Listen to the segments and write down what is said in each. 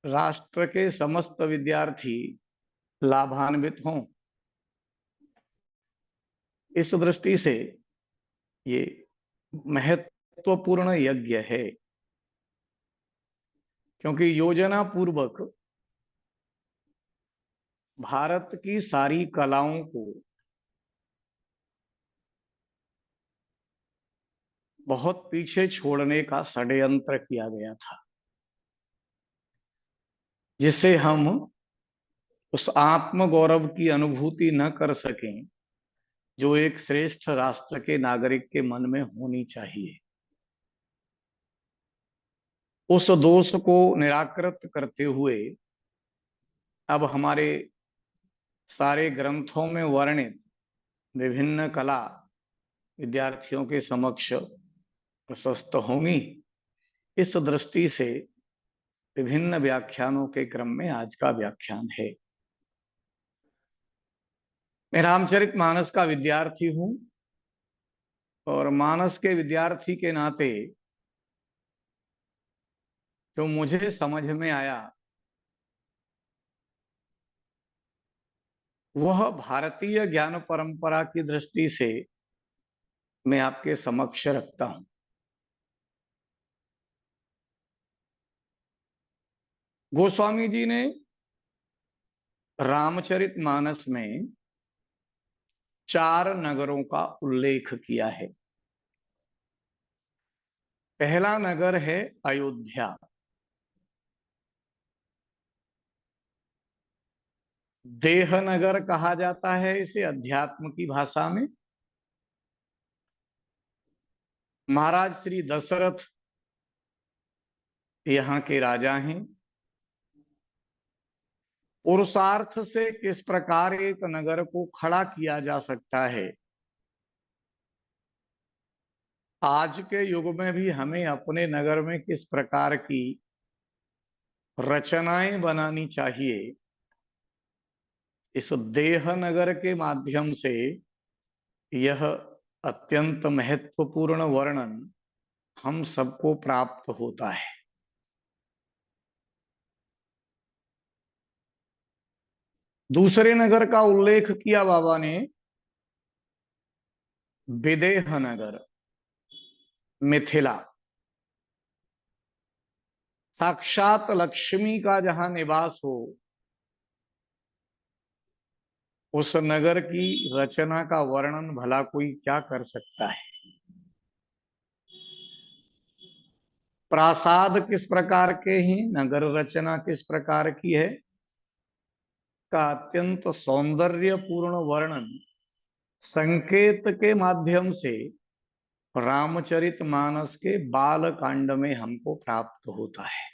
राष्ट्र के समस्त विद्यार्थी लाभान्वित हों, इस दृष्टि से ये महत्वपूर्ण यज्ञ है। क्योंकि योजना पूर्वक भारत की सारी कलाओं को बहुत पीछे छोड़ने का षड्यंत्र किया गया था, जिससे हम उस आत्म गौरव की अनुभूति न कर सकें जो एक श्रेष्ठ राष्ट्र के नागरिक के मन में होनी चाहिए। उस दोष को निराकृत करते हुए अब हमारे सारे ग्रंथों में वर्णित विभिन्न कला विद्यार्थियों के समक्ष प्रशस्त होंगी। इस दृष्टि से विभिन्न व्याख्यानों के क्रम में आज का व्याख्यान है। मैं रामचरितमानस का विद्यार्थी हूं और मानस के विद्यार्थी के नाते जो मुझे समझ में आया वह भारतीय ज्ञान परंपरा की दृष्टि से मैं आपके समक्ष रखता हूं। गोस्वामी जी ने रामचरितमानस में 4 नगरों का उल्लेख किया है। पहला नगर है अयोध्या। देहनगर कहा जाता है इसे अध्यात्म की भाषा में। महाराज श्री दशरथ यहाँ के राजा हैं। पुरुषार्थ से किस प्रकार एक नगर को खड़ा किया जा सकता है, आज के युग में भी हमें अपने नगर में किस प्रकार की रचनाएं बनानी चाहिए, इस देह नगर के माध्यम से यह अत्यंत महत्वपूर्ण वर्णन हम सबको प्राप्त होता है। दूसरे नगर का उल्लेख किया बाबा ने, विदेह नगर, मिथिला। साक्षात लक्ष्मी का जहां निवास हो, उस नगर की रचना का वर्णन भला कोई क्या कर सकता है। प्रासाद किस प्रकार के हैं, नगर रचना किस प्रकार की है, का अत्यंत सौंदर्यपूर्ण वर्णन संकेत के माध्यम से रामचरितमानस के बाल कांड में हमको प्राप्त होता है।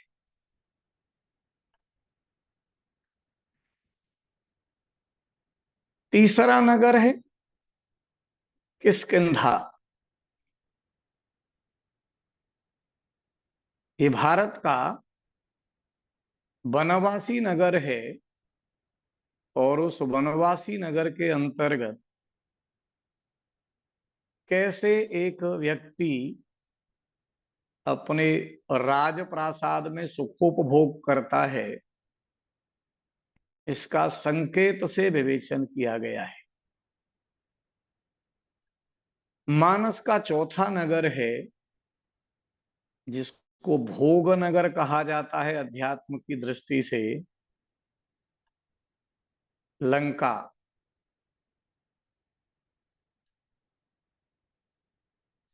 तीसरा नगर है किष्किंधा। ये भारत का वनवासी नगर है और उस वनवासी नगर के अंतर्गत कैसे एक व्यक्ति अपने राजप्रासाद में सुखोपभोग करता है, इसका संकेत से विवेचन किया गया है। मानस का चौथा नगर है जिसको भोग नगर कहा जाता है अध्यात्म की दृष्टि से, लंका।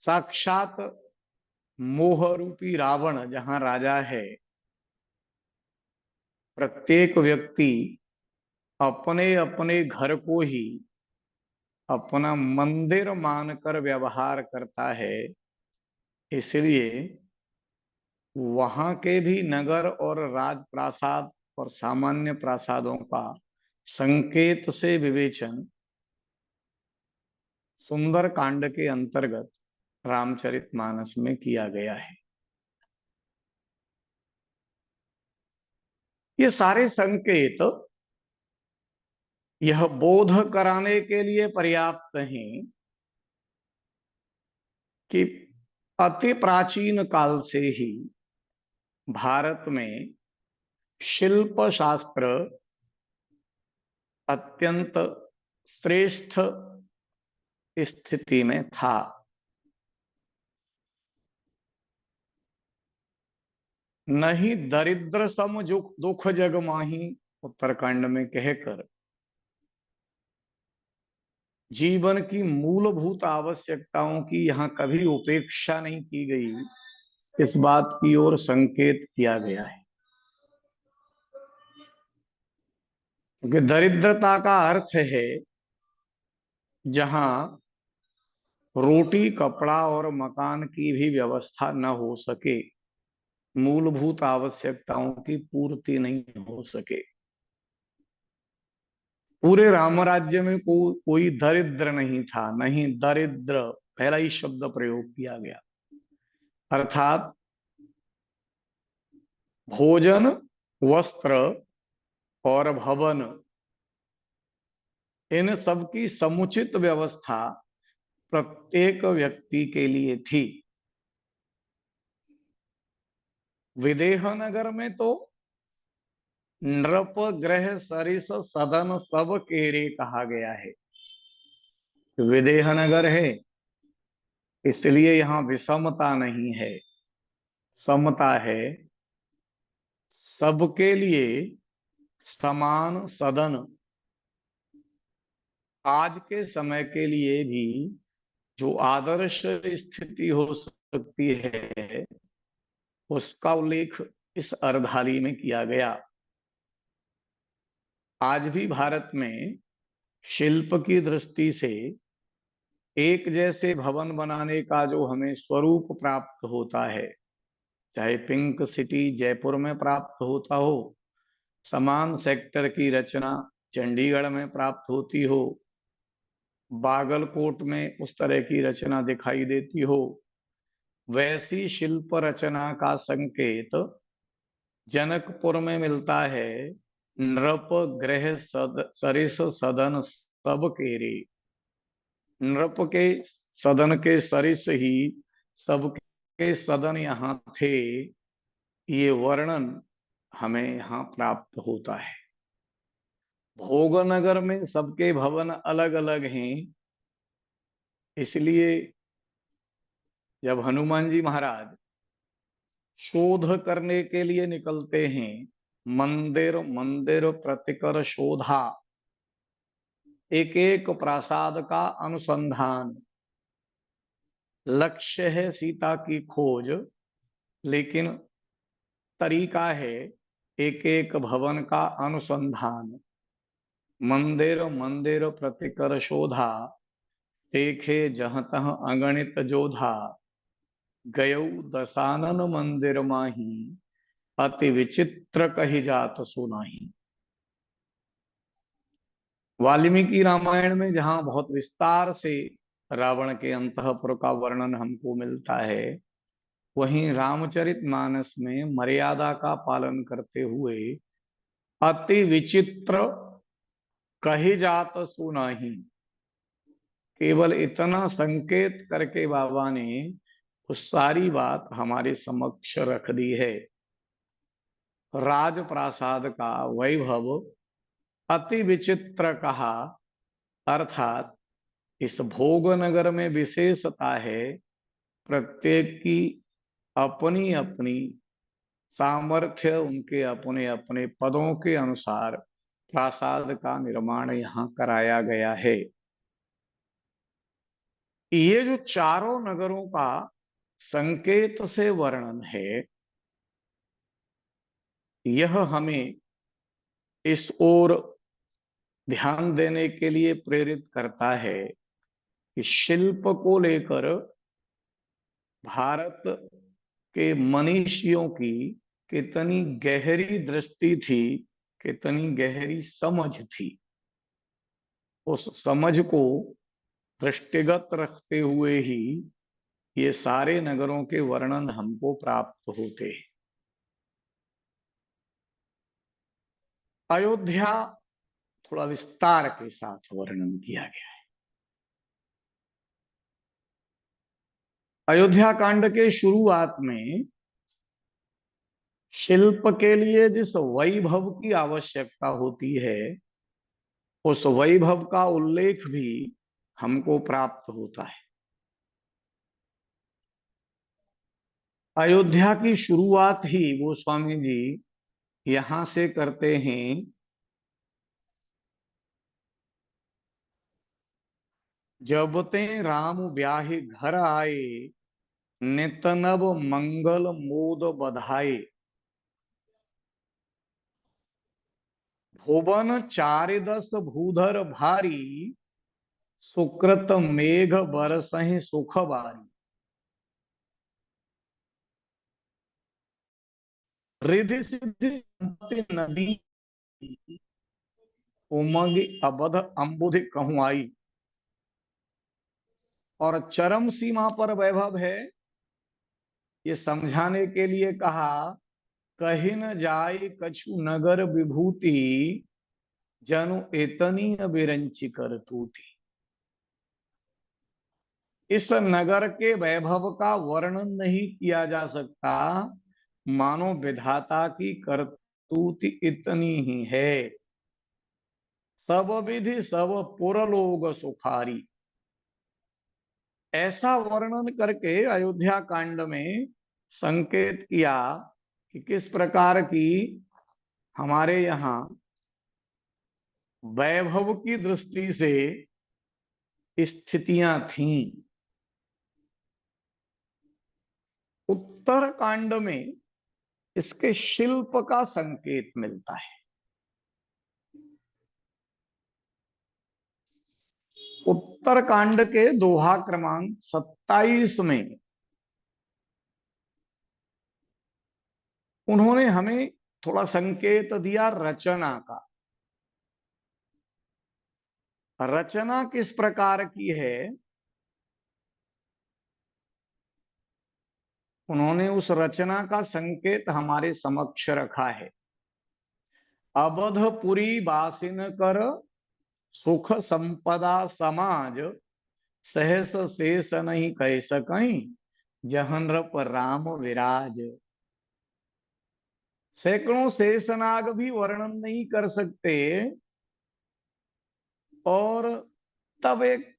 साक्षात मोह रूपी रावण जहां राजा है, प्रत्येक व्यक्ति अपने अपने घर को ही अपना मंदिर मानकर व्यवहार करता है। इसलिए वहां के भी नगर और राजप्रासाद और सामान्य प्रासादों का संकेत से विवेचन सुंदर कांड के अंतर्गत रामचरितमानस में किया गया है। ये सारे संकेत यह बोध कराने के लिए पर्याप्त हैं कि अति प्राचीन काल से ही भारत में शिल्प शास्त्र अत्यंत श्रेष्ठ स्थिति में था। नहीं दरिद्र सम दुख जग माही, उत्तरकांड में कहकर जीवन की मूलभूत आवश्यकताओं की यहाँ कभी उपेक्षा नहीं की गई, इस बात की ओर संकेत किया गया है। क्योंकि दरिद्रता का अर्थ है जहां रोटी कपड़ा और मकान की भी व्यवस्था न हो सके, मूलभूत आवश्यकताओं की पूर्ति नहीं हो सके। पूरे राम राज्य में कोई दरिद्र नहीं था, नहीं दरिद्र पहला ही शब्द प्रयोग किया गया। अर्थात भोजन, वस्त्र और भवन, इन सब की समुचित व्यवस्था प्रत्येक व्यक्ति के लिए थी। विदेह नगर में तो नृप ग्रह सरिस सदन सब केरे कहा गया है। विदेह नगर है इसलिए यहां विषमता नहीं है, समता है। सबके लिए समान सदन आज के समय के लिए भी जो आदर्श स्थिति हो सकती है, उसका उल्लेख इस अर्धाली में किया गया। आज भी भारत में शिल्प की दृष्टि से एक जैसे भवन बनाने का जो हमें स्वरूप प्राप्त होता है, चाहे पिंक सिटी जयपुर में प्राप्त होता हो, समान सेक्टर की रचना चंडीगढ़ में प्राप्त होती हो, बागलकोट में उस तरह की रचना दिखाई देती हो, वैसी शिल्प रचना का संकेत जनकपुर में मिलता है। नृप ग्रह सरिस सदन सब केरे, नृप के सदन के सरिस ही सबके सदन यहाँ थे, ये वर्णन हमें यहाँ प्राप्त होता है। भोगनगर में सबके भवन अलग अलग हैं, इसलिए जब हनुमान जी महाराज शोध करने के लिए निकलते हैं, मंदिर मंदिर प्रतिकर शोधा, एक एक प्रासाद का अनुसंधान, लक्ष्य है सीता की खोज, लेकिन तरीका है एक एक भवन का अनुसंधान। मंदिर मंदिर प्रतिकर शोधा, देखे जहाँ तह अगणित जोधा, गयौ दशानन मंदिर माही, अति विचित्र कही जात सुनाही। वाल्मीकि रामायण में जहां बहुत विस्तार से रावण के अंतःपुर का वर्णन हमको मिलता है, वहीं रामचरितमानस में मर्यादा का पालन करते हुए अति विचित्र कही जात सुनाही, केवल इतना संकेत करके बाबा ने उस सारी बात हमारे समक्ष रख दी है। राजप्रासाद का वैभव अति विचित्र कहा, अर्थात इस भोग नगर में विशेषता है प्रत्येक की अपनी अपनी सामर्थ्य, उनके अपने अपने पदों के अनुसार प्रासाद का निर्माण यहाँ कराया गया है। ये जो चारों नगरों का संकेत से वर्णन है, यह हमें इस ओर ध्यान देने के लिए प्रेरित करता है कि शिल्प को लेकर भारत के मनीषियों की कितनी गहरी दृष्टि थी, कितनी गहरी समझ थी। उस समझ को दृष्टिगत रखते हुए ही ये सारे नगरों के वर्णन हमको प्राप्त होते हैं। अयोध्या थोड़ा विस्तार के साथ वर्णन किया गया है। अयोध्या कांड के शुरुआत में शिल्प के लिए जिस वैभव की आवश्यकता होती है, उस वैभव का उल्लेख भी हमको प्राप्त होता है। अयोध्या की शुरुआत ही गोस्वामी जी यहां से करते हैं। जब ते राम ब्याहि घर आए, नित नव मंगल मोद बधाए। भुवन चारिदस भूधर भारी, सुकृत मेघ बरसहि सुख बारी। रिधि सिद्धि संपत्ति नदी, उमंग अबध अम्बुधि कहूँ आई। और चरम सीमा पर वैभव है, ये समझाने के लिए कहा, कहीं न जाए कछु नगर विभूति, जनु एतनी बिरंची कर तूती। इस नगर के वैभव का वर्णन नहीं किया जा सकता, मानो विधाता की करतूत इतनी ही है। सब विधि सब पुरलोग सुखारी। ऐसा वर्णन करके अयोध्या कांड में संकेत किया कि किस प्रकार की हमारे यहाँ वैभव की दृष्टि से स्थितियां थीं। उत्तर कांड में इसके शिल्प का संकेत मिलता है। उत्तर कांड के दोहा क्रमांक 27 में उन्होंने हमें थोड़ा संकेत दिया रचना का। रचना किस प्रकार की है, उन्होंने उस रचना का संकेत हमारे समक्ष रखा है। अवधपुरी बासिन कर, सुख संपदा समाज, सहस शेष नहीं कह सकहीं, जहन पर राम विराज। सैकड़ों शेषनाग भी वर्णन नहीं कर सकते। और तब एक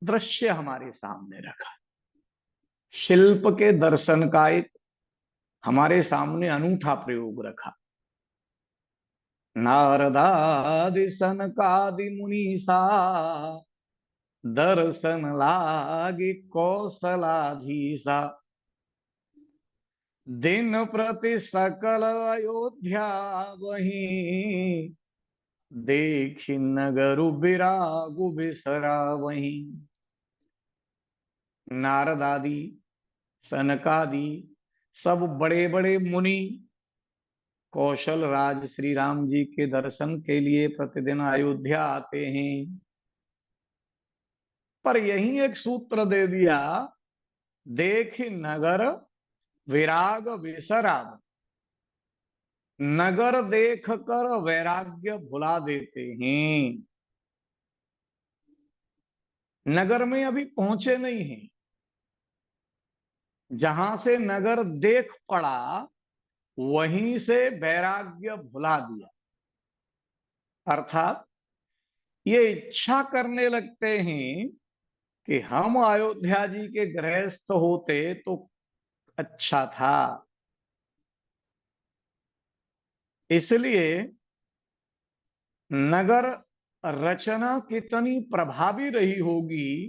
दृश्य हमारे सामने रखा, शिल्प के दर्शन का एक हमारे सामने अनूठा प्रयोग रखा। नारदादि सनकादि मुनीसा, दर्शन लागी कौशलाधीसा। दिन प्रति सकल अयोध्या वहीं, देखी नगरु बिरागु बिसरा वहीं। नारद आदि सनकादि सब बड़े बड़े मुनि कौशल राज श्री राम जी के दर्शन के लिए प्रतिदिन अयोध्या आते हैं। पर यही एक सूत्र दे दिया, देख नगर विराग विसराग। नगर देख कर वैराग्य भुला देते हैं। नगर में अभी पहुंचे नहीं हैं, जहां से नगर देख पड़ा वहीं से वैराग्य भुला दिया। अर्थात ये इच्छा करने लगते हैं कि हम अयोध्या जी के गृहस्थ होते तो अच्छा था। इसलिए नगर रचना कितनी प्रभावी रही होगी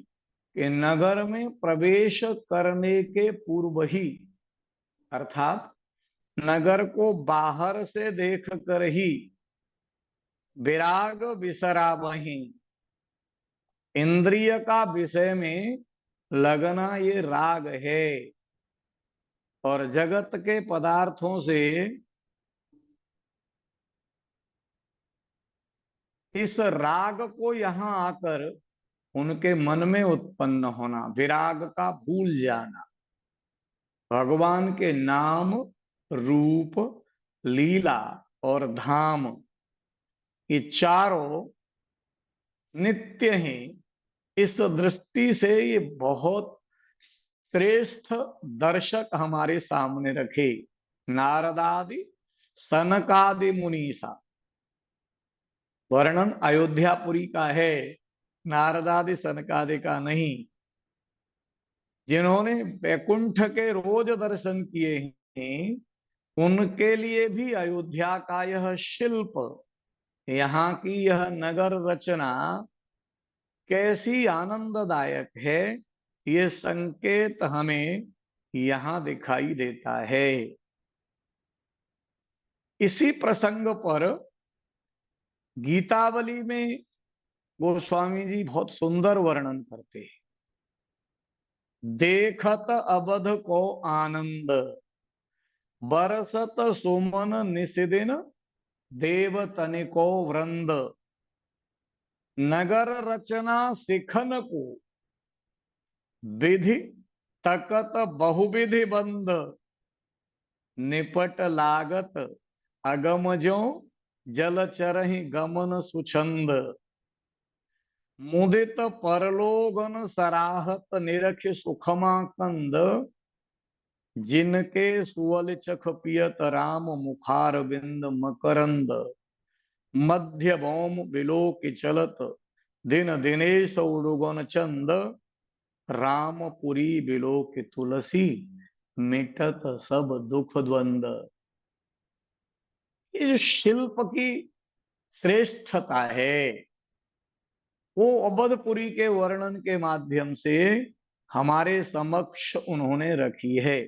कि नगर में प्रवेश करने के पूर्व ही, अर्थात नगर को बाहर से देख कर ही विराग विसरा वहीं। इंद्रिय का विषय में लगना ये राग है, और जगत के पदार्थों से इस राग को यहां आकर उनके मन में उत्पन्न होना, विराग का भूल जाना। भगवान के नाम, रूप, लीला और धाम, ये चारों नित्य हैं। इस दृष्टि से ये बहुत श्रेष्ठ दर्शक हमारे सामने रखे। नारदादि सनकादि मुनीसा। वर्णन अयोध्यापुरी का है, नारदादि सनकादि का नहीं। जिन्होंने वैकुंठ के रोज दर्शन किए हैं उनके लिए भी अयोध्या का यह शिल्प, यहाँ की यह नगर रचना कैसी आनंददायक है, ये संकेत हमें यहाँ दिखाई देता है। इसी प्रसंग पर गीतावली में गोस्वामी जी बहुत सुंदर वर्णन करते हैं। देखत अवध को आनंद, बरसत सुमन निशिदिन, देव तनिको वृंद, नगर रचना सिखन को, विधि तकत बहुविधि बंद, निपट लागत अगम जो, जल चरहि गमन सुछंद, मुदित परलोगन सराहत निरख सुखमा कंद, जिनके सुवल चख पियत राम मुखार बिंद मकरंद, मध्य भौम बिलोक चलत दिन दिनेश उड़ुगन चंद, रामपुरी बिलोक तुलसी मिटत सब दुख द्वंद। ये जो शिल्प की श्रेष्ठता है वो अवधपुरी के वर्णन के माध्यम से हमारे समक्ष उन्होंने रखी है।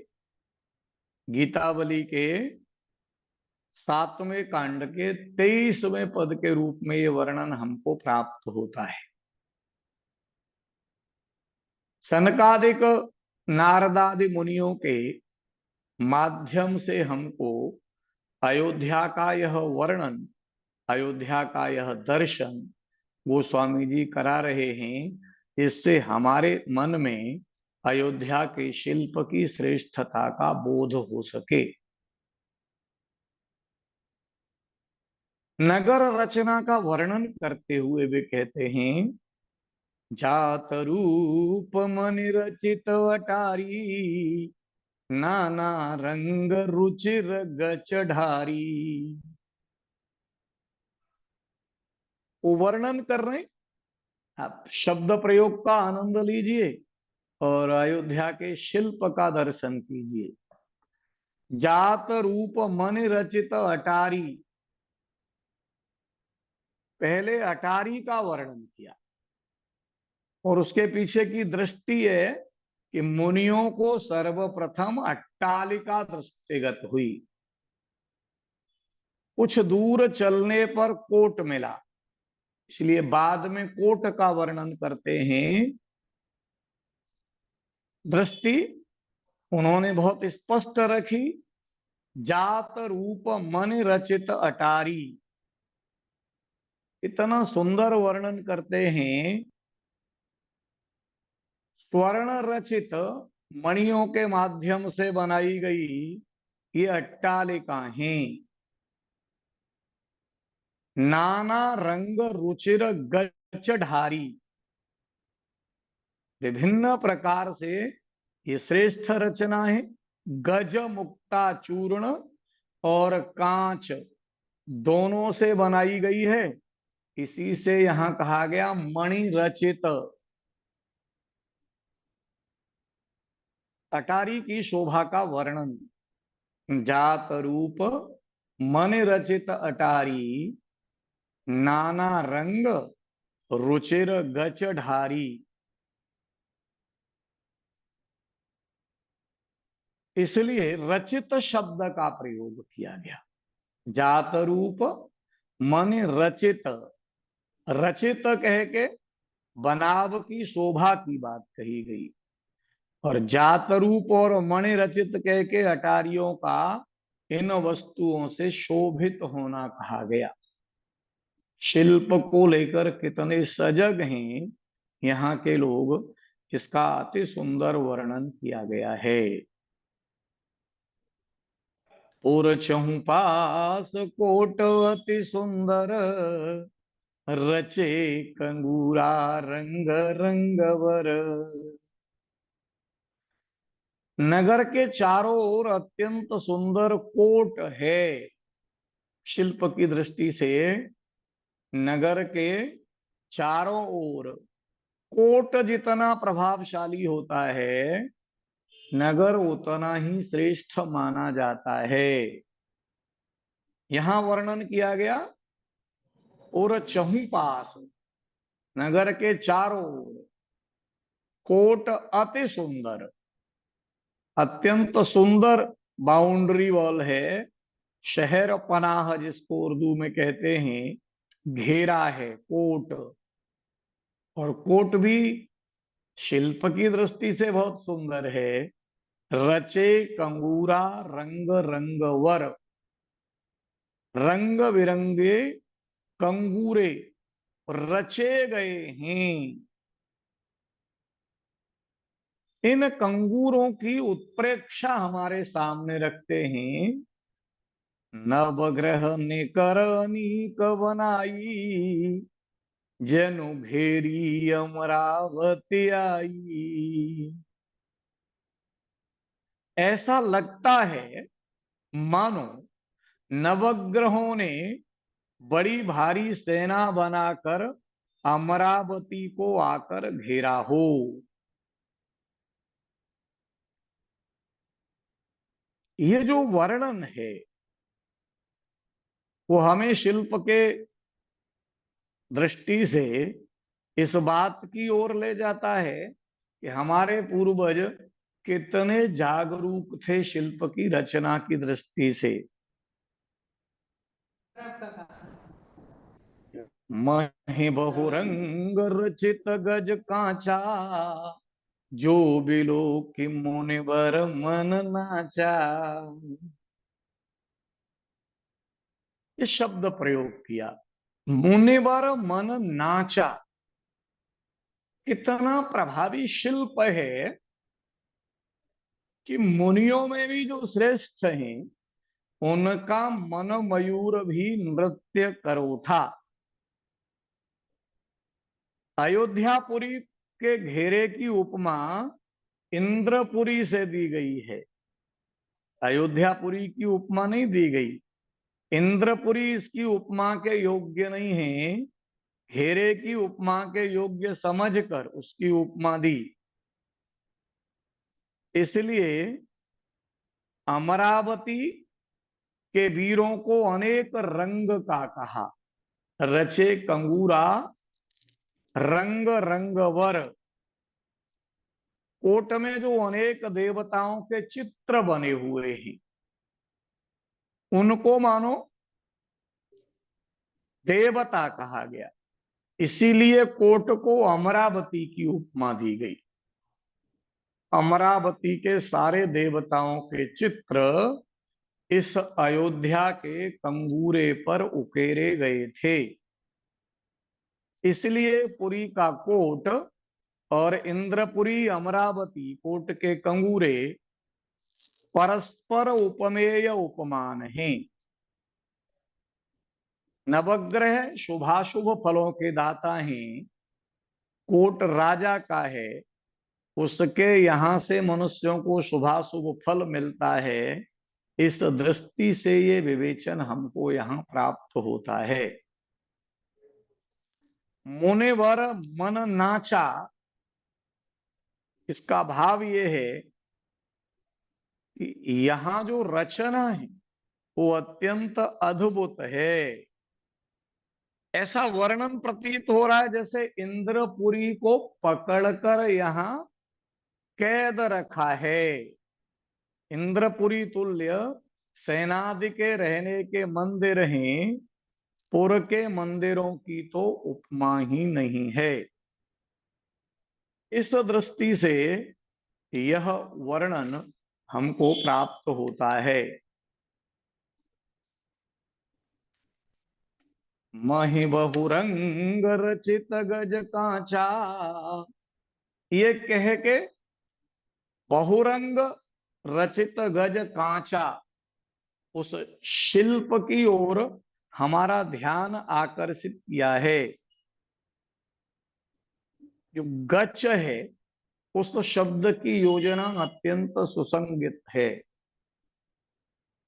गीतावली के 7वें कांड के 23वें पद के रूप में ये वर्णन हमको प्राप्त होता है। सनकादिक नारदादि मुनियों के माध्यम से हमको अयोध्या का यह वर्णन, अयोध्या का यह दर्शन गोस्वामी जी करा रहे हैं। इससे हमारे मन में अयोध्या के शिल्प की श्रेष्ठता का बोध हो सके। नगर रचना का वर्णन करते हुए वे कहते हैं, जात रूप मन रचित अटारी, नाना रंग रुचिर गच ढारी। वो वर्णन कर रहे हैं, आप शब्द प्रयोग का आनंद लीजिए और अयोध्या के शिल्प का दर्शन कीजिए। जात रूप मन रचित अटारी, पहले अटारी का वर्णन किया और उसके पीछे की दृष्टि है कि मुनियों को सर्वप्रथम अट्टालिका दृष्टिगत हुई। कुछ दूर चलने पर कोट मिला, इसलिए बाद में कोट का वर्णन करते हैं। दृष्टि उन्होंने बहुत स्पष्ट रखी, जात रूप मन रचित अटारी, इतना सुंदर वर्णन करते हैं। स्वर्ण रचित मणियों के माध्यम से बनाई गई ये अट्टालिका हैं। नाना रंग रुचिर गच ढारी, विभिन्न प्रकार से ये श्रेष्ठ रचना है। गज मुक्ता चूर्ण और कांच दोनों से बनाई गई है, इसी से यहां कहा गया मणि रचित। अटारी की शोभा का वर्णन, जात रूप मन रचित अटारी, नाना रंग रुचिर गच ढारी। इसलिए रचित शब्द का प्रयोग किया गया। जात रूप मन रचित, रचित कह के बनाव की शोभा की बात कही गई और जात रूप और मणि रचित कह के अटारियों का इन वस्तुओं से शोभित होना कहा गया। शिल्प को लेकर कितने सजग हैं यहाँ के लोग, इसका अति सुंदर वर्णन किया गया है। पुर चहु पास कोट अति सुंदर, रचे कंगूरा रंग रंगवर, नगर के चारों ओर अत्यंत सुंदर कोट है। शिल्प की दृष्टि से नगर के चारों ओर कोट जितना प्रभावशाली होता है, नगर उतना ही श्रेष्ठ माना जाता है। यहां वर्णन किया गया और चहुं पास नगर के चारों ओर कोट अति सुंदर, अत्यंत सुंदर बाउंड्री वॉल है। शहर पनाह जिसको उर्दू में कहते हैं, घेरा है कोट। और कोट भी शिल्प की दृष्टि से बहुत सुंदर है। रचे कंगूरा रंग रंगवर, रंग बिरंगे कंगूरे रचे गए हैं। इन कंगूरों की उत्प्रेक्षा हमारे सामने रखते हैं। नवग्रह ने करनीक बनाई, जनु घेरी अमरावती आई। ऐसा लगता है मानो नवग्रहों ने बड़ी भारी सेना बनाकर अमरावती को आकर घेरा हो। ये जो वर्णन है वो हमें शिल्प के दृष्टि से इस बात की ओर ले जाता है कि हमारे पूर्वज कितने जागरूक थे शिल्प की रचना की दृष्टि से। महि बहुरंग रचित गज कांचा, जो बिलो की मुनिवर मन नाचा। ये शब्द प्रयोग किया, मुनिवर मन नाचा। कितना प्रभावी शिल्प है कि मुनियों में भी जो श्रेष्ठ हैं उनका मन मयूर भी नृत्य कर उठा। अयोध्यापुरी के घेरे की उपमा इंद्रपुरी से दी गई है। अयोध्यापुरी की उपमा नहीं दी गई। इंद्रपुरी इसकी उपमा के योग्य नहीं है। घेरे की उपमा के योग्य समझकर उसकी उपमा दी। इसलिए अमरावती के वीरों को अनेक रंग का कहा। रचे कंगूरा रंग रंगवर। कोट में जो अनेक देवताओं के चित्र बने हुए हैं उनको मानो देवता कहा गया। इसीलिए कोट को अमरावती की उपमा दी गई। अमरावती के सारे देवताओं के चित्र इस अयोध्या के कंगूरे पर उकेरे गए थे। इसलिए पुरी का कोट और इंद्रपुरी अमरावती कोट के कंगूरे परस्पर उपमेय उपमान हैं। नवग्रह शुभाशुभ फलों के दाता हैं। कोट राजा का है, उसके यहां से मनुष्यों को शुभाशुभ फल मिलता है। इस दृष्टि से ये विवेचन हमको यहाँ प्राप्त होता है। मुनिवर मन नाचा, इसका भाव ये है कि यहाँ जो रचना है वो अत्यंत अद्भुत है। ऐसा वर्णन प्रतीत हो रहा है जैसे इंद्रपुरी को पकड़कर यहाँ कैद रखा है। इंद्रपुरी तुल्य सेनादि के रहने के मंदिर हैं, पुर के मंदिरों की तो उपमा ही नहीं है। इस दृष्टि से यह वर्णन हमको प्राप्त होता है। महि बहुरंग रचित गज कांचा, ये कह के बहुरंग रचित गज कांचा उस शिल्प की ओर हमारा ध्यान आकर्षित किया है। जो गच है उस शब्द की योजना अत्यंत सुसंगत है।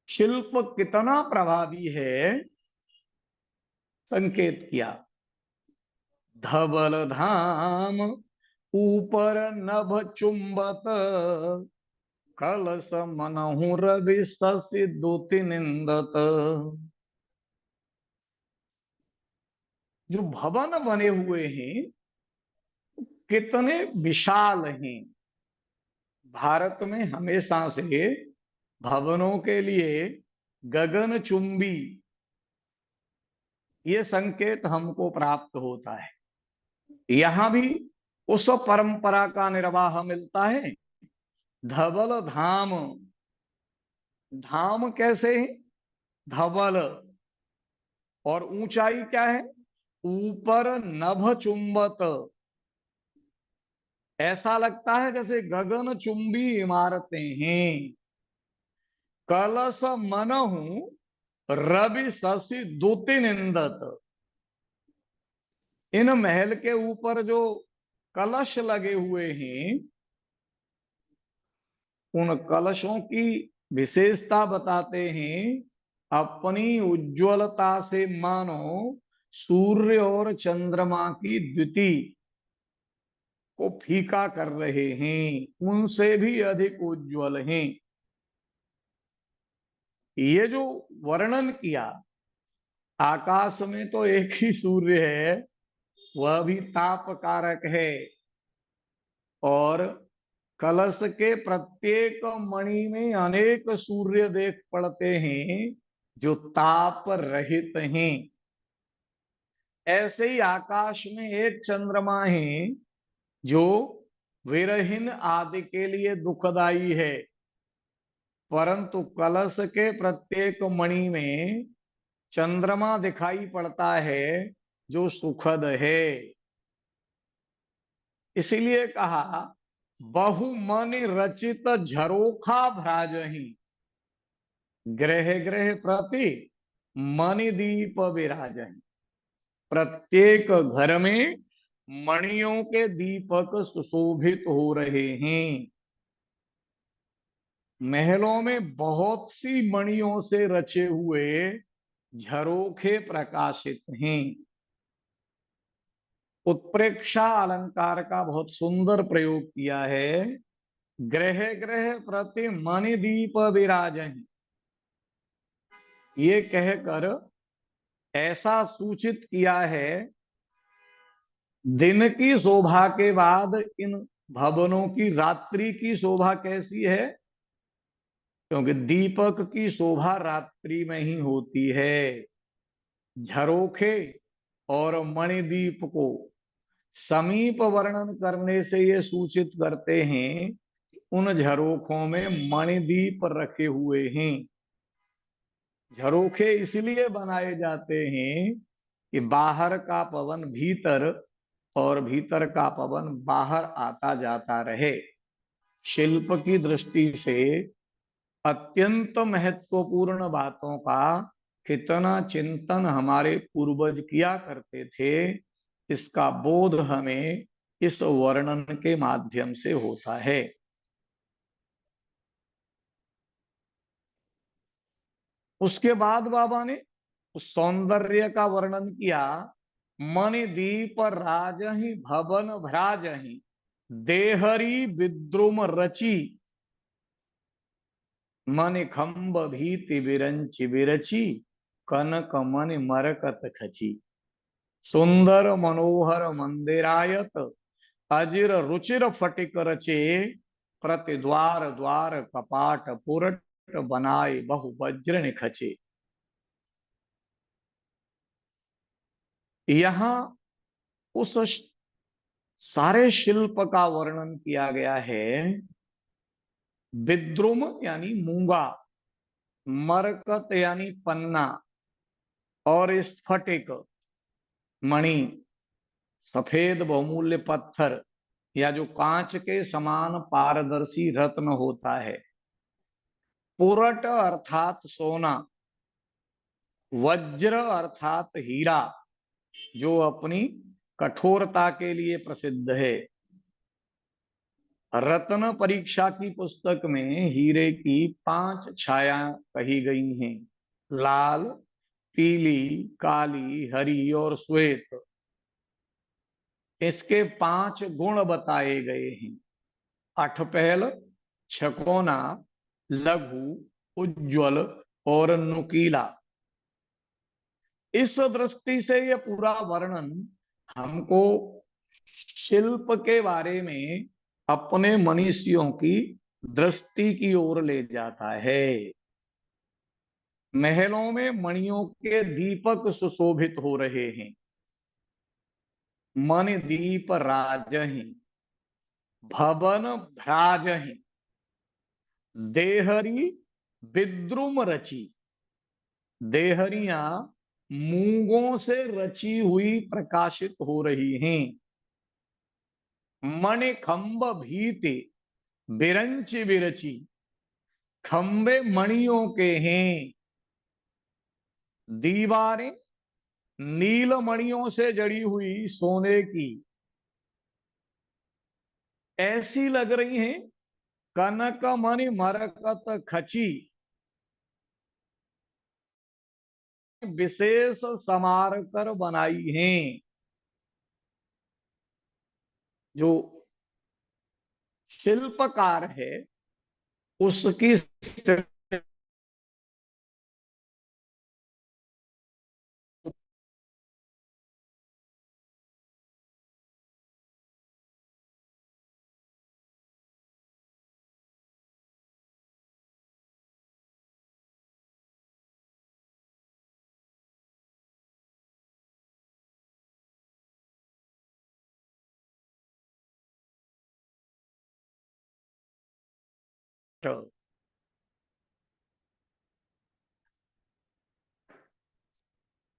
शिल्प कितना प्रभावी है, संकेत किया। धवल धाम ऊपर नभ चुंबत, कलश मनहु रवि शशि दुति निंदत। जो भवन बने हुए हैं कितने विशाल हैं। भारत में हमेशा से भवनों के लिए गगनचुंबी ये संकेत हमको प्राप्त होता है। यहां भी उस परंपरा का निर्वाह मिलता है। धवल धाम, धाम कैसे है? धवल, और ऊंचाई क्या है? ऊपर नभ चुंबत। ऐसा लगता है जैसे गगन चुंबी इमारतें हैं। कलश मनहु रवि शशि दुति निंदत। इन महल के ऊपर जो कलश लगे हुए हैं, उन कलशों की विशेषता बताते हैं। अपनी उज्ज्वलता से मानो सूर्य और चंद्रमा की द्युति को फीका कर रहे हैं, उनसे भी अधिक उज्ज्वल हैं। ये जो वर्णन किया, आकाश में तो एक ही सूर्य है, वह भी ताप कारक है, और कलश के प्रत्येक मणि में अनेक सूर्य देख पड़ते हैं जो ताप रहित हैं। ऐसे ही आकाश में एक चंद्रमा है जो विरहीन आदि के लिए दुखदाई है, परंतु कलश के प्रत्येक मणि में चंद्रमा दिखाई पड़ता है जो सुखद है। इसीलिए कहा, बहुमनि रचित झरोखा भ्राजही, ग्रह ग्रह प्रति मणिदीप विराजही। प्रत्येक घर में मणियों के दीपक सुशोभित हो रहे हैं। महलों में बहुत सी मणियों से रचे हुए झरोखे प्रकाशित हैं। उत्प्रेक्षा अलंकार का बहुत सुंदर प्रयोग किया है। ग्रह ग्रह प्रति मणिदीप विराजही, ये कहकर ऐसा सूचित किया है, दिन की शोभा के बाद इन भवनों की रात्रि की शोभा कैसी है? क्योंकि दीपक की शोभा रात्रि में ही होती है। झरोखे और मणिदीप को समीप वर्णन करने से ये सूचित करते हैं, उन झरोखों में मणिदीप रखे हुए हैं। झरोखे इसलिए बनाए जाते हैं कि बाहर का पवन भीतर और भीतर का पवन बाहर आता जाता रहे। शिल्प की दृष्टि से अत्यंत महत्वपूर्ण बातों का कितना चिंतन हमारे पूर्वज किया करते थे, इसका बोध हमें इस वर्णन के माध्यम से होता है। उसके बाद बाबा ने उस सौंदर्य का वर्णन किया। मणिदीप राजहि भवन भ्राजहि, देहरी विद्रुम रची, मन खम्ब भीति विरंचि विरची, कनक मन मरकत खची। सुंदर मनोहर मंदिरायत, अजिर रुचिर फटिक रचे, प्रति द्वार द्वार कपाट पुरट बनाए बहु वज्र निखचे। यहाँ उस सारे शिल्प का वर्णन किया गया है। विद्रुम यानी मूंगा, मरकत यानी पन्ना, और स्फटिक मणि, सफेद बहुमूल्य पत्थर या जो कांच के समान पारदर्शी रत्न होता है। पुरट अर्थात सोना, वज्र अर्थात हीरा जो अपनी कठोरता के लिए प्रसिद्ध है। रत्न परीक्षा की पुस्तक में हीरे की 5 छाया कही गई हैं। लाल, पीली, काली, हरी और श्वेत। इसके 5 गुण बताए गए हैं। अठपहल, छकोना, लघु, उज्ज्वल और नुकीला। इस दृष्टि से यह पूरा वर्णन हमको शिल्प के बारे में अपने मनीषियों की दृष्टि की ओर ले जाता है। महलों में मणियों के दीपक सुशोभित हो रहे हैं। मन दीप राजहि, भवन भ्राजहि, देहरी विद्रुम रची। देहरियां मूंगों से रची हुई प्रकाशित हो रही हैं। मणि खंब भीति बिरंची बिरची। खंबे मणियों के हैं। दीवारें नील मणियों से जड़ी हुई सोने की ऐसी लग रही हैं कनक मणि मरकत खची। विशेष समार कर बनाई हैं। जो शिल्पकार है उसकी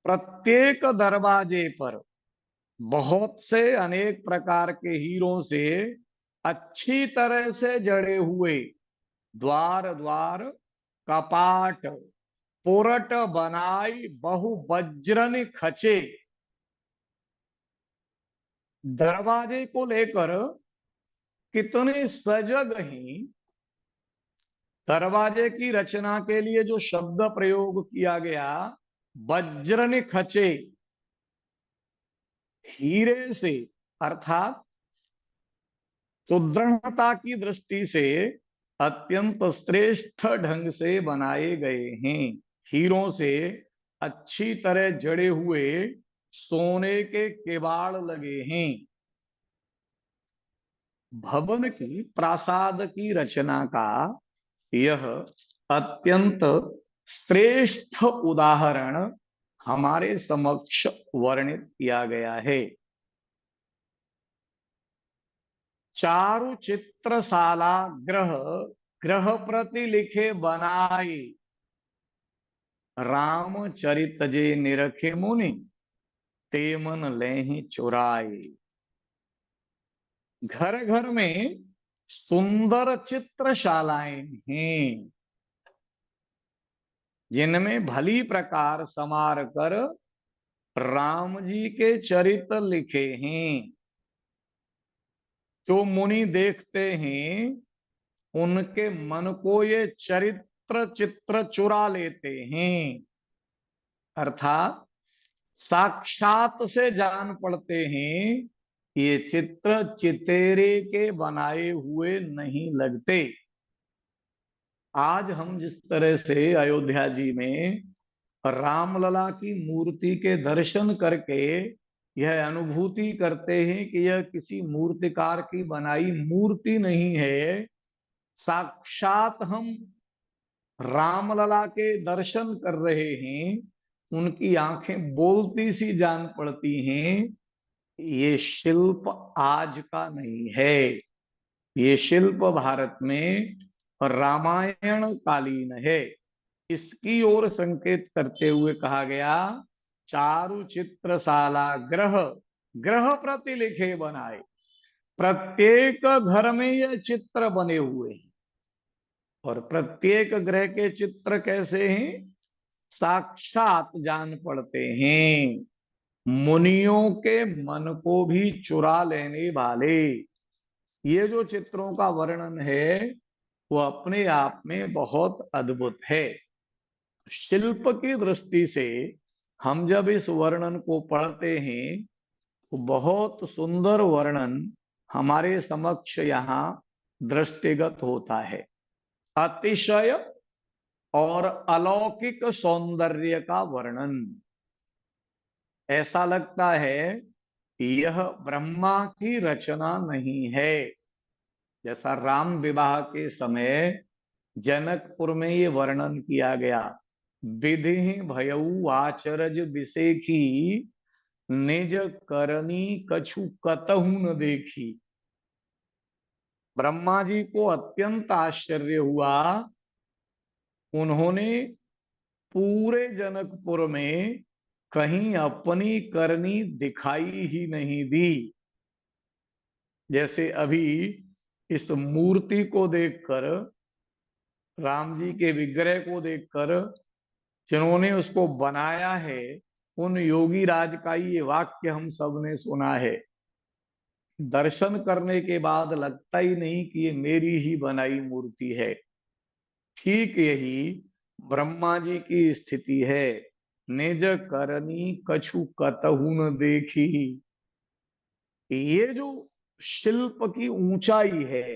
प्रत्येक दरवाजे पर बहुत से अनेक प्रकार के हीरों से अच्छी तरह से जड़े हुए द्वार द्वार कपाट पुरट बनाई बहु वज्रन खचे। दरवाजे को लेकर कितने सजग हैं। दरवाजे की रचना के लिए जो शब्द प्रयोग किया गया वज्रन खचे, हीरे से अर्थात सुदृढ़ता की दृष्टि से अत्यंत श्रेष्ठ ढंग से बनाए गए हैं। हीरों से अच्छी तरह जड़े हुए सोने के किवाड़ लगे हैं। भवन की प्रासाद की रचना का यह अत्यंत श्रेष्ठ उदाहरण हमारे समक्ष वर्णित किया गया है। चारु चित्रशाला ग्रह ग्रह प्रति लिखे बनाए। रामचरित जे निरखे मुनि, ते मन लेहि चुराए। घर घर में सुंदर चित्रशालाएं हैं जिनमें भली प्रकार समार कर राम जी के चरित्र लिखे हैं। जो मुनि देखते हैं उनके मन को ये चरित्र चित्र चुरा लेते हैं। अर्थात साक्षात से जान पड़ते हैं ये चित्र चितेरे के बनाए हुए नहीं लगते। आज हम जिस तरह से अयोध्या जी में रामलला की मूर्ति के दर्शन करके यह अनुभूति करते हैं कि यह किसी मूर्तिकार की बनाई मूर्ति नहीं है, साक्षात हम रामलला के दर्शन कर रहे हैं, उनकी आंखें बोलती सी जान पड़ती हैं। ये शिल्प आज का नहीं है, ये शिल्प भारत में रामायण कालीन है। इसकी ओर संकेत करते हुए कहा गया चारु चित्रशाला ग्रह ग्रह प्रति लिखे बनाए। प्रत्येक घर में ये चित्र बने हुए हैं और प्रत्येक ग्रह के चित्र कैसे हैं, साक्षात जान पड़ते हैं, मुनियों के मन को भी चुरा लेने वाले। ये जो चित्रों का वर्णन है वो अपने आप में बहुत अद्भुत है। शिल्प की दृष्टि से हम जब इस वर्णन को पढ़ते हैं तो बहुत सुंदर वर्णन हमारे समक्ष यहाँ दृष्टिगत होता है। अतिशय और अलौकिक सौंदर्य का वर्णन। ऐसा लगता है कि यह ब्रह्मा की रचना नहीं है। जैसा राम विवाह के समय जनकपुर में ये वर्णन किया गया, विधि भयऊ आचरज विसेखी, निज करनी कछु कतहु न देखी। ब्रह्मा जी को अत्यंत आश्चर्य हुआ। उन्होंने पूरे जनकपुर में कहीं अपनी करनी दिखाई ही नहीं दी। जैसे अभी इस मूर्ति को देखकर, राम जी के विग्रह को देखकर जिन्होंने उसको बनाया है, उन योगी राज का ये वाक्य हम सब ने सुना है। दर्शन करने के बाद लगता ही नहीं कि ये मेरी ही बनाई मूर्ति है। ठीक यही ब्रह्मा जी की स्थिति है। निज करनी कछु कतहु न देखी। ये जो शिल्प की ऊंचाई है,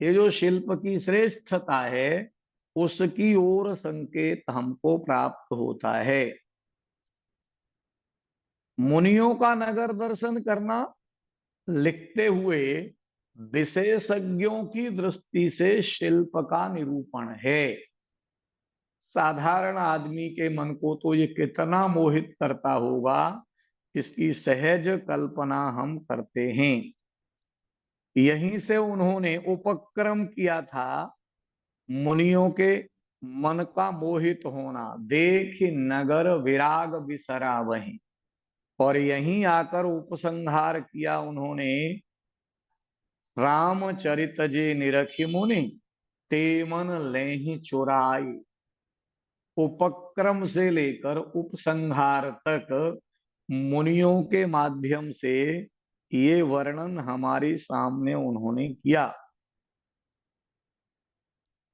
ये जो शिल्प की श्रेष्ठता है, उसकी ओर संकेत हमको प्राप्त होता है। मुनियों का नगर दर्शन करना लिखते हुए विशेषज्ञों की दृष्टि से शिल्प का निरूपण है। साधारण आदमी के मन को तो ये कितना मोहित करता होगा, इसकी सहज कल्पना हम करते हैं। यहीं से उन्होंने उपक्रम किया था मुनियों के मन का मोहित होना। देख नगर विराग बिसरा वहीं, और यहीं आकर उपसंहार किया उन्होंने। रामचरित जे निरखि मुनि, ते मन लेहि चुराई। उपक्रम से लेकर उपसंहार तक मुनियों के माध्यम से ये वर्णन हमारे सामने उन्होंने किया।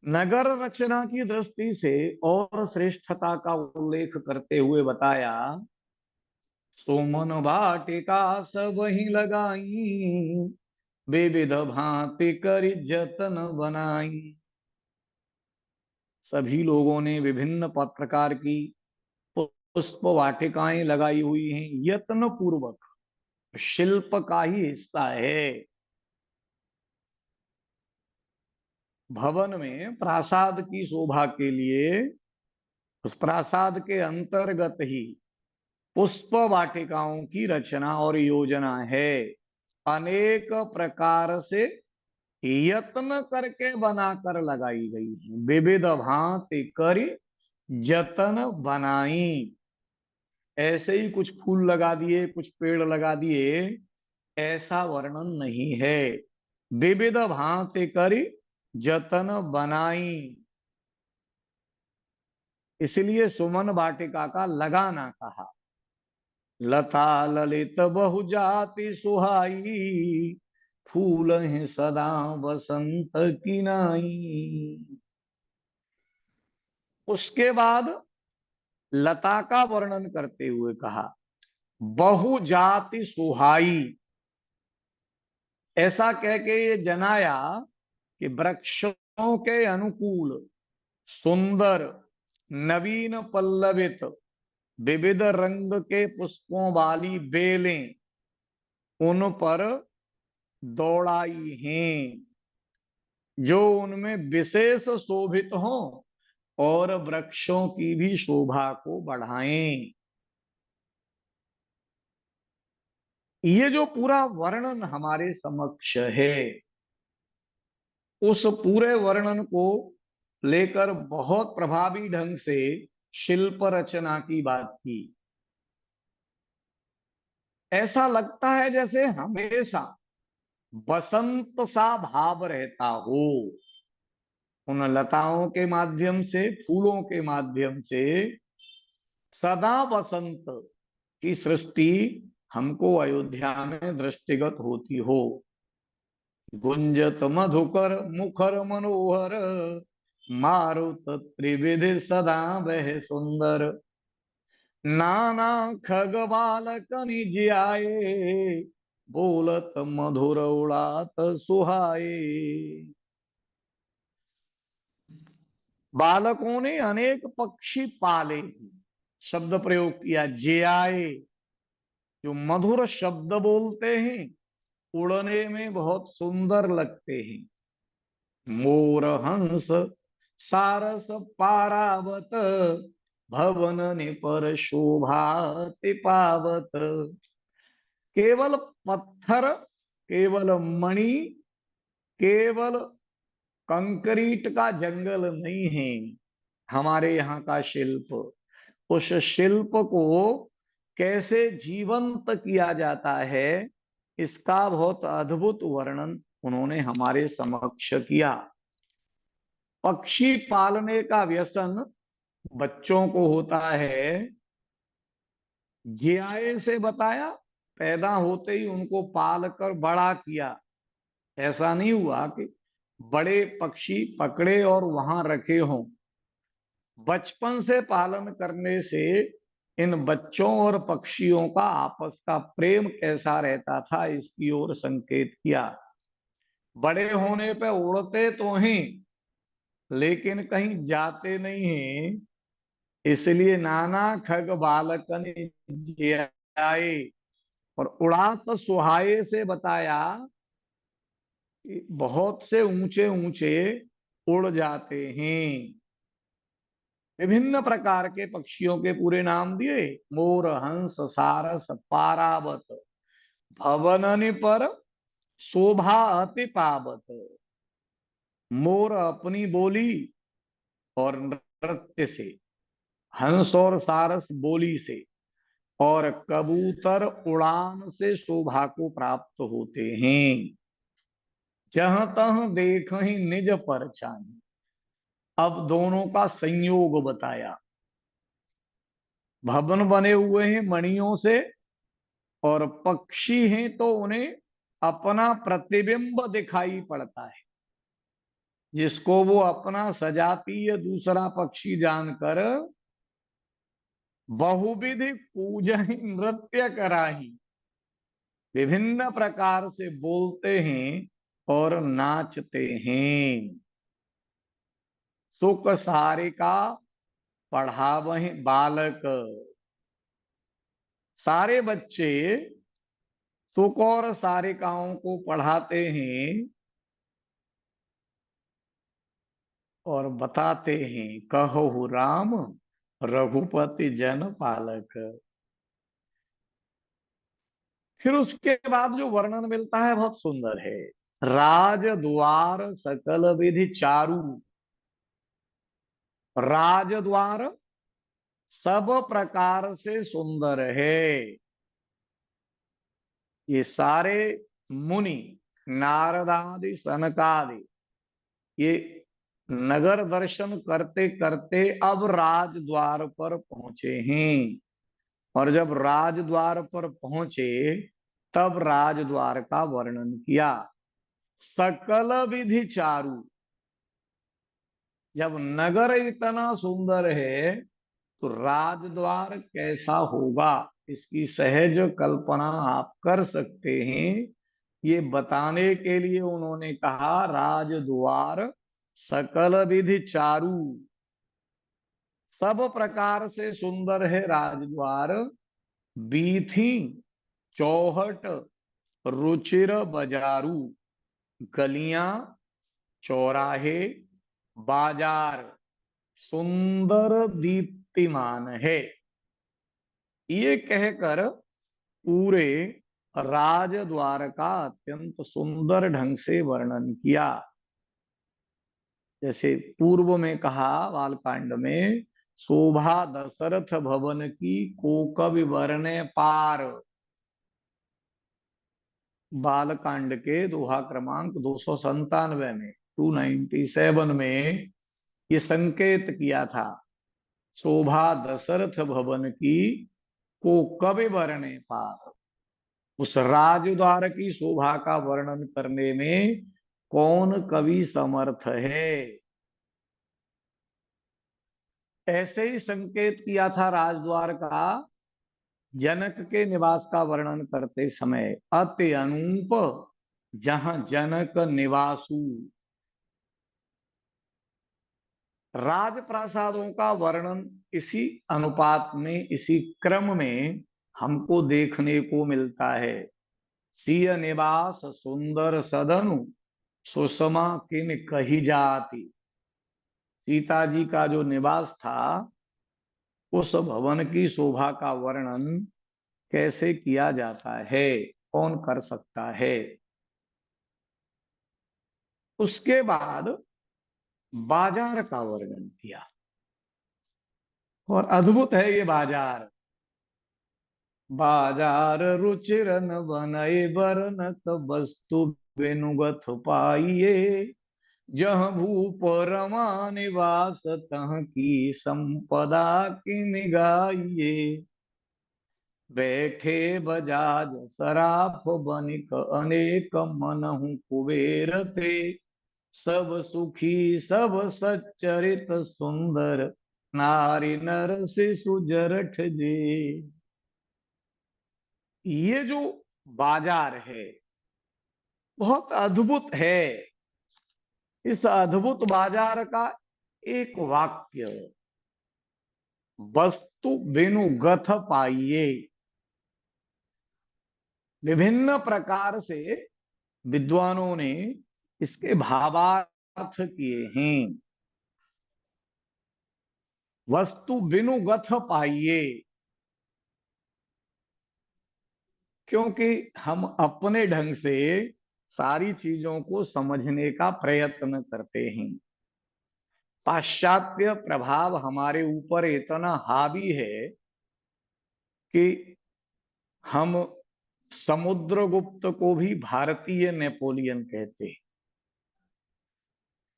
नगर रचना की दृष्टि से और श्रेष्ठता का उल्लेख करते हुए बताया, सुमन वाटिका सब ही लगाई, विविध भांति करि जतन बनाई। सभी लोगों ने विभिन्न प्रकार की पुष्प वाटिकाएं लगाई हुई हैं, यत्न पूर्वक। शिल्प का ही हिस्सा है। भवन में प्रासाद की शोभा के लिए उस प्रासाद के अंतर्गत ही पुष्प वाटिकाओं की रचना और योजना है। अनेक प्रकार से यत्न करके बनाकर लगाई गई है। विविध भांति करी जतन बनाई। ऐसे ही कुछ फूल लगा दिए, कुछ पेड़ लगा दिए, ऐसा वर्णन नहीं है। विविध भांति करी जतन बनाई। इसलिए सुमन वाटिका का लगाना कहा। लता ललित बहुजाति सुहाई, फूल हैं सदा बसंत की नाई। उसके बाद लता का वर्णन करते हुए कहा, बहुजाति सुहाई। ऐसा कह के ये जनाया कि वृक्षों के अनुकूल, सुंदर, नवीन पल्लवित, विविध रंग के पुष्पों वाली बेलें उन पर दौड़ाई हैं, जो उनमें विशेष शोभित हों और वृक्षों की भी शोभा को बढ़ाएं। ये जो पूरा वर्णन हमारे समक्ष है, उस पूरे वर्णन को लेकर बहुत प्रभावी ढंग से शिल्प रचना की बात की। ऐसा लगता है जैसे हमेशा बसंत सा भाव रहता हो। उन लताओं के माध्यम से, फूलों के माध्यम से सदा बसंत की सृष्टि हमको अयोध्या में दृष्टिगत होती हो। गुंजत मधुकर मुखर मनोहर, मारुत त्रिविधि सदा वह सुंदर। नाना खग बालक निज आए, बोलत मधुर उड़ात सुहाए। बालकों ने अनेक पक्षी पाले, शब्द प्रयोग किया जे आए, जो मधुर शब्द बोलते हैं, उड़ने में बहुत सुंदर लगते हैं। मोर हंस सारस पारावत, भवन निपर शोभा पावत। केवल पत्थर, केवल मणि, केवल कंक्रीट का जंगल नहीं है हमारे यहाँ का शिल्प। उस शिल्प को कैसे जीवंत किया जाता है, इसका बहुत अद्भुत वर्णन उन्होंने हमारे समक्ष किया। पक्षी पालने का व्यसन बच्चों को होता है, जियाए से बताया, पैदा होते ही उनको पाल कर बड़ा किया। ऐसा नहीं हुआ कि बड़े पक्षी पकड़े और वहां रखे हों। बचपन से पालन करने से इन बच्चों और पक्षियों का आपस का प्रेम कैसा रहता था, इसकी ओर संकेत किया। बड़े होने पे उड़ते तो हैं, लेकिन कहीं जाते नहीं हैं। इसलिए नाना खग बालकन जियाए, और उड़ात सुहाए से बताया कि बहुत से ऊंचे ऊंचे उड़ जाते हैं। विभिन्न प्रकार के पक्षियों के पूरे नाम दिए, मोर हंस सारस पारावत, भवननि पर शोभा अति पावत। मोर अपनी बोली और नृत्य से, हंस और सारस बोली से, और कबूतर उड़ान से शोभा को प्राप्त होते हैं। जहां तह देख ही निज परछाई। अब दोनों का संयोग बताया। भवन बने हुए हैं मणियों से, और पक्षी हैं तो उन्हें अपना प्रतिबिंब दिखाई पड़ता है, जिसको वो अपना सजातीय दूसरा पक्षी जानकर बहुविधि पूजहि नृत्य कराही, विभिन्न प्रकार से बोलते हैं और नाचते हैं। सुख सारिका पढ़ावहि बालक, सारे बच्चे सुख और सारिकाओं को पढ़ाते हैं और बताते हैं, कहो राम रघुपति जन पालक। फिर उसके बाद जो वर्णन मिलता है बहुत सुंदर है। राज द्वार सकल विधि चारु, राज द्वार सब प्रकार से सुंदर है। ये सारे मुनि, नारदादि सनकादि, ये नगर दर्शन करते करते अब राजद्वार पर पहुंचे हैं। और जब राजद्वार पर पहुंचे, तब राजद्वार का वर्णन किया। सकल विधि चारु, जब नगर इतना सुंदर है तो राजद्वार कैसा होगा, इसकी सहज कल्पना आप कर सकते हैं। ये बताने के लिए उन्होंने कहा राजद्वार सकल विधि चारु, सब प्रकार से सुंदर है राजद्वार। बीथी चौहट रुचिर बाजारू, गलियां चौराहे बाजार सुंदर दीप्तिमान है। ये कहकर पूरे राजद्वार का अत्यंत सुंदर ढंग से वर्णन किया। जैसे पूर्व में कहा बालकांड में, शोभा दशरथ भवन की कोकवि वर्णे पार। बालकांड के दोहा क्रमांक 297 में, 297 में ये संकेत किया था। शोभा दशरथ भवन की को कवि वर्णे पार। उस राजद्वार की शोभा का वर्णन करने में कौन कवि समर्थ है। ऐसे ही संकेत किया था राजद्वार का जनक के निवास का वर्णन करते समय, अति अनूप जहां जनक निवासु। राजप्रासादों का वर्णन इसी अनुपात में, इसी क्रम में हमको देखने को मिलता है। सिय निवास सुंदर सदनु, सुषमा किन कही जाती। सीता जी का जो निवास था, उस भवन की शोभा का वर्णन कैसे किया जाता है, कौन कर सकता है। उसके बाद बाजार का वर्णन किया, और अद्भुत है ये बाजार। बाजार रुचिरन बनय बरनत, वस्तु बेनुगत पाइये। जहाँ भूप रमा निवास, तहाँ की संपदा किन गाइये। बैठे बजाज सराफ, बनिक अनेक मनहु कुबेर थे। सब सुखी सब सच्चरित, सुंदर नारी नर से सुजरठ जे। ये जो बाजार है बहुत अद्भुत है। इस अद्भुत बाजार का एक वाक्य, वस्तु बिनु गथ पाइये, विभिन्न प्रकार से विद्वानों ने इसके भावार्थ किए हैं। वस्तु बिनु गथ पाइये, क्योंकि हम अपने ढंग से सारी चीजों को समझने का प्रयत्न करते हैं। पाश्चात्य प्रभाव हमारे ऊपर इतना हावी है कि हम समुद्रगुप्त को भी भारतीय नेपोलियन कहते हैं,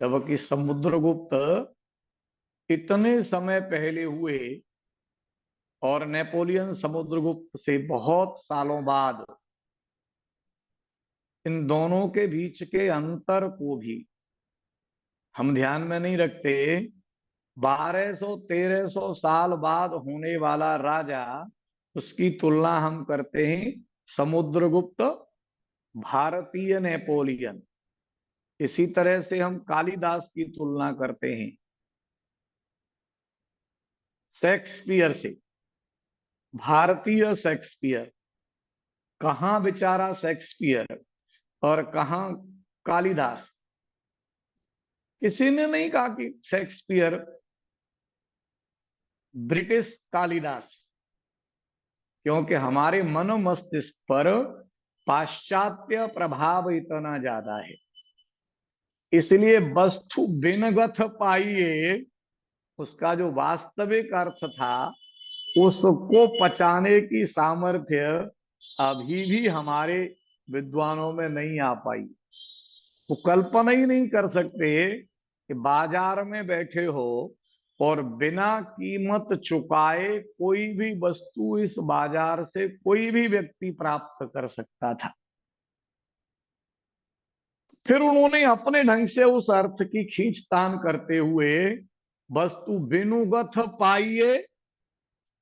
जबकि समुद्रगुप्त इतने समय पहले हुए और नेपोलियन समुद्रगुप्त से बहुत सालों बाद। इन दोनों के बीच के अंतर को भी हम ध्यान में नहीं रखते। 1200-1300 साल बाद होने वाला राजा, उसकी तुलना हम करते हैं समुद्रगुप्त भारतीय नेपोलियन। इसी तरह से हम कालिदास की तुलना करते हैं शेक्सपियर से, भारतीय शेक्सपियर। कहाँ बेचारा शेक्सपियर और कहाँ कालिदास। किसी ने नहीं कहा कि शेक्सपियर ब्रिटिश कालिदास, क्योंकि हमारे मन मस्तिष्क पर पाश्चात्य प्रभाव इतना ज्यादा है। इसलिए वस्तु बिनगत पाइये, उसका जो वास्तविक अर्थ था, उसको पचाने की सामर्थ्य अभी भी हमारे विद्वानों में नहीं आ पाई। वो कल्पना ही नहीं कर सकते कि बाजार में बैठे हो और बिना कीमत चुकाए कोई भी वस्तु इस बाजार से कोई भी व्यक्ति प्राप्त कर सकता था। फिर उन्होंने अपने ढंग से उस अर्थ की खींचतान करते हुए वस्तु बिनुगत पाइये,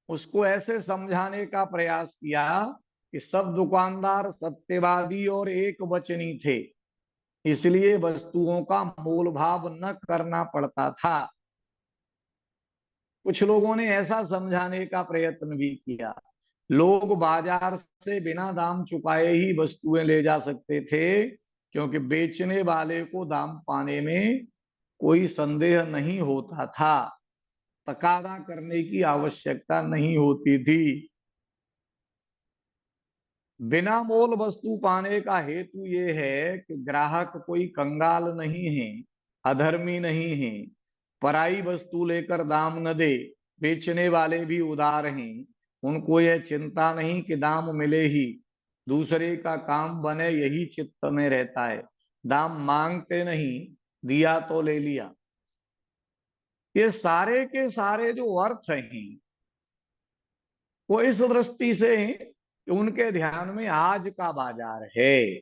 उसको ऐसे समझाने का प्रयास किया कि सब दुकानदार सत्यवादी और एक वचनी थे, इसलिए वस्तुओं का मोल भाव न करना पड़ता था। कुछ लोगों ने ऐसा समझाने का प्रयत्न भी किया, लोग बाजार से बिना दाम चुकाए ही वस्तुएं ले जा सकते थे, क्योंकि बेचने वाले को दाम पाने में कोई संदेह नहीं होता था, तकादा करने की आवश्यकता नहीं होती थी। बिना मोल वस्तु पाने का हेतु ये है कि ग्राहक कोई कंगाल नहीं है, अधर्मी नहीं है, पराई वस्तु लेकर दाम न दे। बेचने वाले भी उदार हैं, उनको यह चिंता नहीं कि दाम मिले ही, दूसरे का काम बने, यही चित्त में रहता है। दाम मांगते नहीं, दिया तो ले लिया। ये सारे के सारे जो अर्थ हैं वो इस दृष्टि से हैं कि उनके ध्यान में आज का बाजार है।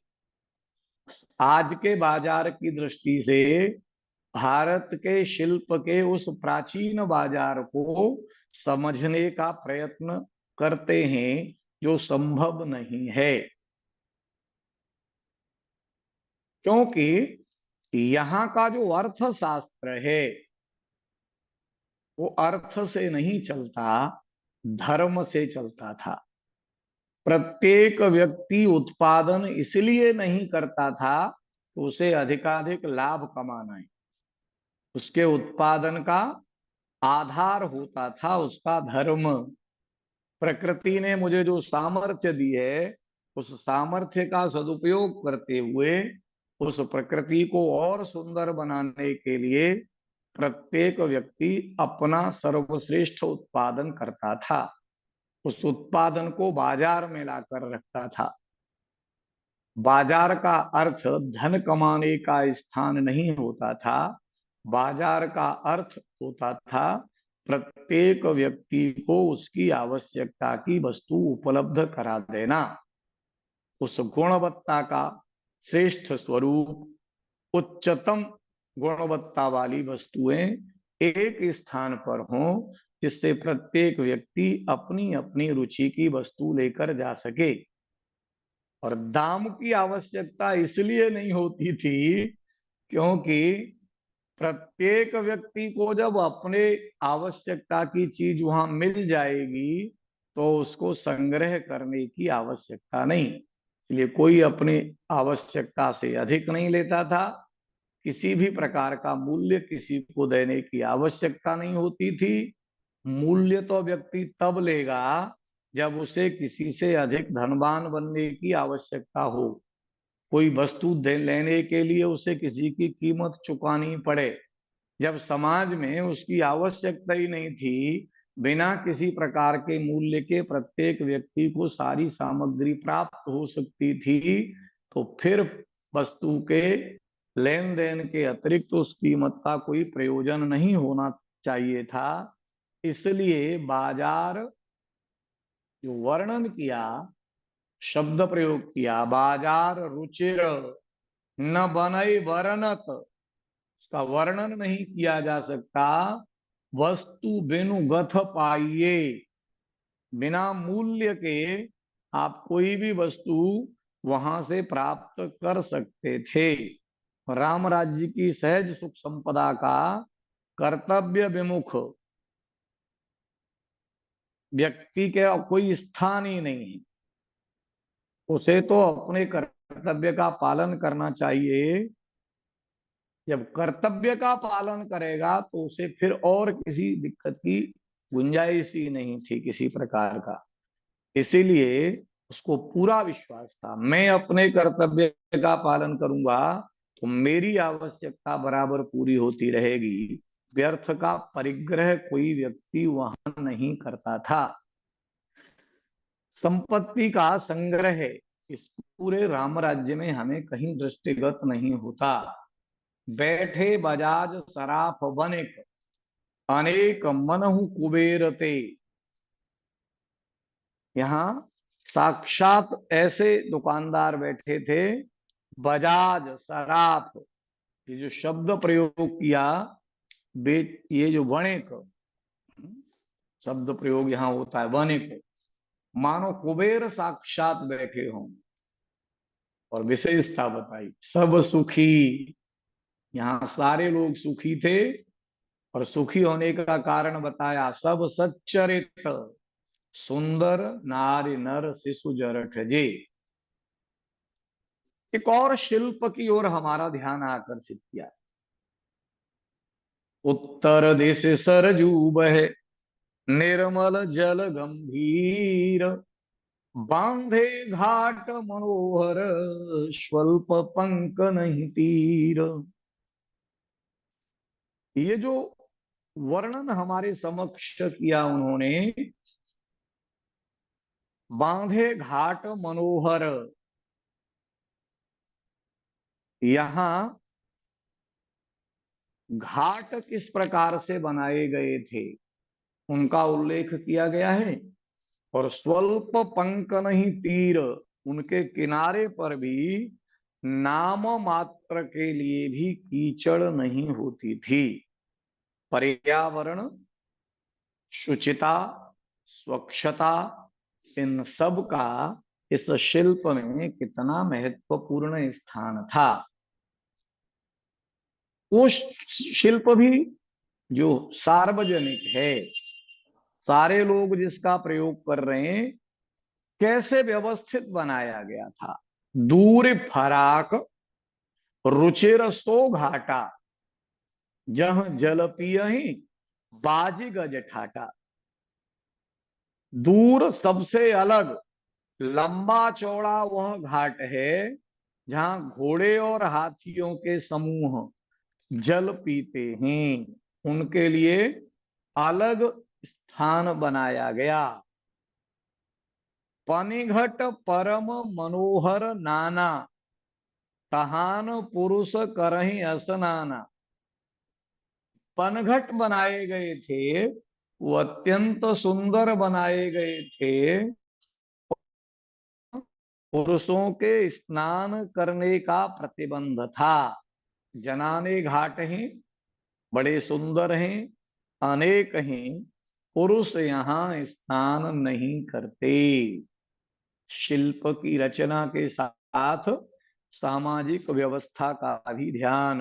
आज के बाजार की दृष्टि से भारत के शिल्प के उस प्राचीन बाजार को समझने का प्रयत्न करते हैं जो संभव नहीं है, क्योंकि यहाँ का जो अर्थशास्त्र है वो अर्थ से नहीं चलता, धर्म से चलता था। प्रत्येक व्यक्ति उत्पादन इसलिए नहीं करता था कि उसे अधिकाधिक लाभ कमाना है। उसके उत्पादन का आधार होता था उसका धर्म। प्रकृति ने मुझे जो सामर्थ्य दी है उस सामर्थ्य का सदुपयोग करते हुए उस प्रकृति को और सुंदर बनाने के लिए प्रत्येक व्यक्ति अपना सर्वश्रेष्ठ उत्पादन करता था। उस उत्पादन को बाजार में लाकर रखता था। बाजार का अर्थ धन कमाने का स्थान नहीं होता था। बाजार का अर्थ होता था प्रत्येक व्यक्ति को उसकी आवश्यकता की वस्तु उपलब्ध करा देना। उस गुणवत्ता का श्रेष्ठ स्वरूप, उच्चतम गुणवत्ता वाली वस्तुएं एक स्थान पर हों जिससे प्रत्येक व्यक्ति अपनी अपनी रुचि की वस्तु लेकर जा सके। और दाम की आवश्यकता इसलिए नहीं होती थी क्योंकि प्रत्येक व्यक्ति को जब अपने आवश्यकता की चीज वहां मिल जाएगी तो उसको संग्रह करने की आवश्यकता नहीं। इसलिए कोई अपनी आवश्यकता से अधिक नहीं लेता था। किसी भी प्रकार का मूल्य किसी को देने की आवश्यकता नहीं होती थी। मूल्य तो व्यक्ति तब लेगा जब उसे किसी से अधिक धनवान बनने की आवश्यकता हो। कोई वस्तु लेने के लिए उसे किसी की कीमत चुकानी पड़े। जब समाज में उसकी आवश्यकता ही नहीं थी, बिना किसी प्रकार के मूल्य के प्रत्येक व्यक्ति को सारी सामग्री प्राप्त हो सकती थी, तो फिर वस्तु के लेन देन के अतिरिक्त उस कीमत का कोई प्रयोजन नहीं होना चाहिए था। इसलिए बाजार जो वर्णन किया, शब्द प्रयोग किया, बाजार रुचिर न बनई वर्णत, उसका वर्णन नहीं किया जा सकता। वस्तु बिनु गथ पाइये, बिना मूल्य के आप कोई भी वस्तु वहां से प्राप्त कर सकते थे। राम राज्य की सहज सुख संपदा का कर्तव्य विमुख व्यक्ति के कोई स्थान ही नहीं है। उसे तो अपने कर्तव्य का पालन करना चाहिए। जब कर्तव्य का पालन करेगा तो उसे फिर और किसी दिक्कत की गुंजाइश ही नहीं थी किसी प्रकार का। इसीलिए उसको पूरा विश्वास था, मैं अपने कर्तव्य का पालन करूंगा तो मेरी आवश्यकता बराबर पूरी होती रहेगी। व्यर्थ का परिग्रह कोई व्यक्ति वहां नहीं करता था। संपत्ति का संग्रह इस पूरे राम राज्य में हमें कहीं दृष्टिगत नहीं होता। बैठे बजाज सराफ बनिक अनेक मनहु कुबेर ते, यहाँ साक्षात ऐसे दुकानदार बैठे थे। बजाज सराफ, ये जो शब्द प्रयोग किया, ये जो वणिक शब्द प्रयोग यहाँ होता है, वणिक मानो कुबेर साक्षात बैठे हों। और विशेषता बताई सब सुखी, यहाँ सारे लोग सुखी थे। और सुखी होने का कारण बताया, सब सच्चरित सुंदर नारी नर शिशु जरठ जे। एक और शिल्प की ओर हमारा ध्यान आकर्षित किया। उत्तर देश सरजू बहे निर्मल जल गंभीर, बांधे घाट मनोहर स्वल्प पंक नहीं तीर। ये जो वर्णन हमारे समक्ष किया उन्होंने, बांधे घाट मनोहर, यहां घाट किस प्रकार से बनाए गए थे उनका उल्लेख किया गया है। और स्वल्प पंकन ही तीर, उनके किनारे पर भी नाम मात्र के लिए भी कीचड़ नहीं होती थी। पर्यावरण, शुचिता, स्वच्छता, इन सब का इस शिल्प में कितना महत्वपूर्ण स्थान था। वो शिल्प भी जो सार्वजनिक है, सारे लोग जिसका प्रयोग कर रहे हैं, कैसे व्यवस्थित बनाया गया था। दूर फराक रुचिर सो घाटा, जह जल पियहि बाजी गज ठाटा। दूर सबसे अलग लंबा चौड़ा वह घाट है जहां घोड़े और हाथियों के समूह जल पीते हैं, उनके लिए अलग स्थान बनाया गया। पनिघट परम मनोहर नाना, तहान पुरुष करहि स्नाना। पनघट बनाए गए थे, वो अत्यंत सुंदर बनाए गए थे। पुरुषों के स्नान करने का प्रतिबंध था। जनाने घाट हैं, बड़े सुंदर हैं, अनेक हैं, पुरुष यहाँ स्नान नहीं करते। शिल्प की रचना के साथ सामाजिक व्यवस्था का भी ध्यान।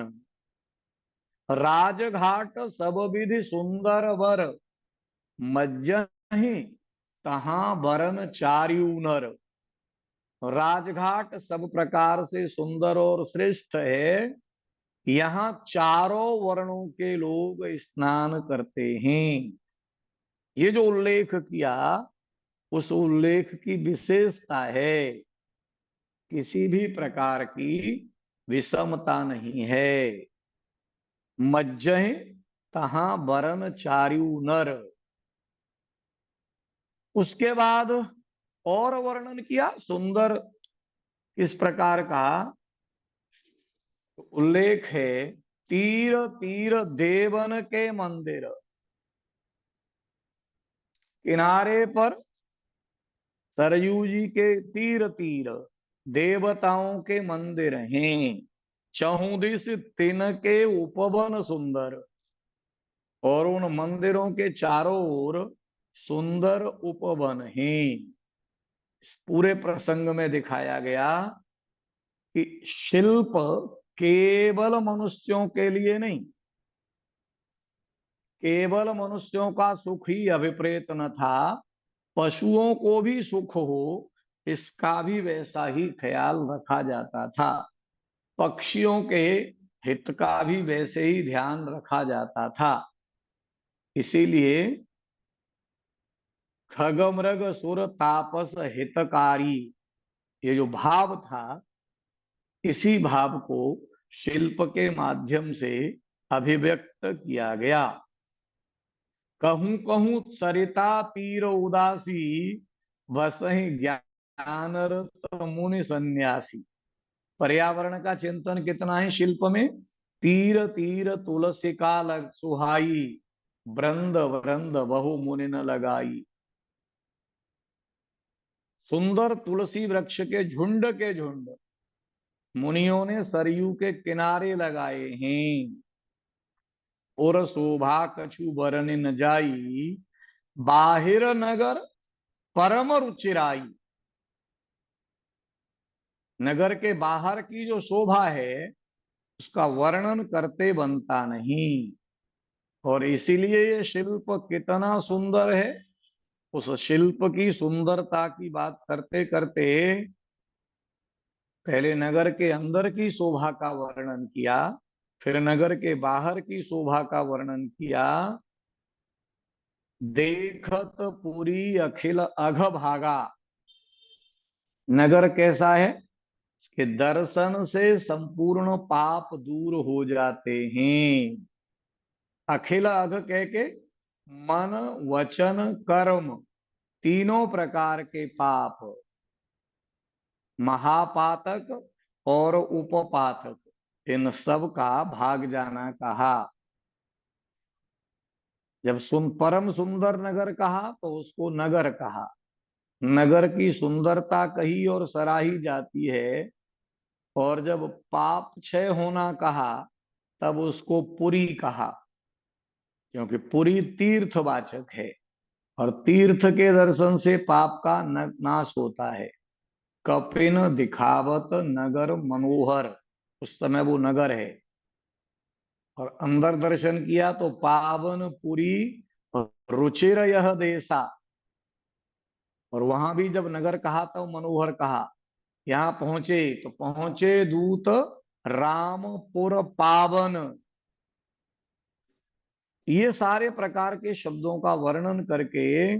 राजघाट सब विधि सुंदर वर, मज्जहि तहां बरन चार्यू नर। राजघाट सब प्रकार से सुंदर और श्रेष्ठ है, यहाँ चारों वर्णों के लोग स्नान करते हैं। ये जो उल्लेख किया, उस उल्लेख की विशेषता है, किसी भी प्रकार की विषमता नहीं है। मज्जहि तहां बरन चार्यू नर। उसके बाद और वर्णन किया सुंदर इस प्रकार का उल्लेख है। तीर तीर देवन के मंदिर, किनारे पर सरयू जी के तीर तीर देवताओं के मंदिर हैं। चहुदिश तिनके उपवन सुंदर, और उन मंदिरों के चारों ओर सुंदर उपवन हैं। इस पूरे प्रसंग में दिखाया गया कि शिल्प केवल मनुष्यों के लिए नहीं, केवल मनुष्यों का सुख ही अभिप्रेत न था, पशुओं को भी सुख हो इसका भी वैसा ही ख्याल रखा जाता था। पक्षियों के हित का भी वैसे ही ध्यान रखा जाता था। इसीलिए खगमृग सुर तापस हितकारी, ये जो भाव था, इसी भाव को शिल्प के माध्यम से अभिव्यक्त किया गया। कहूं कहूं सरिता तीर उदासी, बसहि ज्ञान रत मुनि सन्यासी। पर्यावरण का चिंतन कितना है शिल्प में। तीर तीर तुलसी का लग सुहाई, वृंद वृंद बहु मुनि न लगाई। सुंदर तुलसी वृक्ष के झुंड मुनियों ने सरयू के किनारे लगाए हैं। और शोभा कछु बरन न जाई, बाहिर नगर परम रुचिराई। नगर के बाहर की जो शोभा है उसका वर्णन करते बनता नहीं। और इसीलिए ये शिल्प कितना सुंदर है, उस शिल्प की सुंदरता की बात करते करते पहले नगर के अंदर की शोभा का वर्णन किया, फिर नगर के बाहर की शोभा का वर्णन किया। देखत पुरी अखिल अघ भागा, नगर कैसा है, इसके दर्शन से संपूर्ण पाप दूर हो जाते हैं। अखिल अघ कह के मन वचन कर्म तीनों प्रकार के पाप, महापातक और उपपातक, इन सब का भाग जाना कहा। जब परम सुंदर नगर कहा तो उसको नगर कहा, नगर की सुंदरता कही और सराही जाती है, और जब पाप क्षय होना कहा तब उसको पुरी कहा, क्योंकि पुरी तीर्थवाचक है और तीर्थ के दर्शन से पाप का नाश होता है। कपिन दिखावत नगर मनोहर, उस समय वो नगर है, और अंदर दर्शन किया तो पावन पुरी रुचिर यह देसा, और वहां भी जब नगर कहा तो मनोहर कहा। यहाँ पहुंचे तो पहुंचे दूत रामपुर पावन। ये सारे प्रकार के शब्दों का वर्णन करके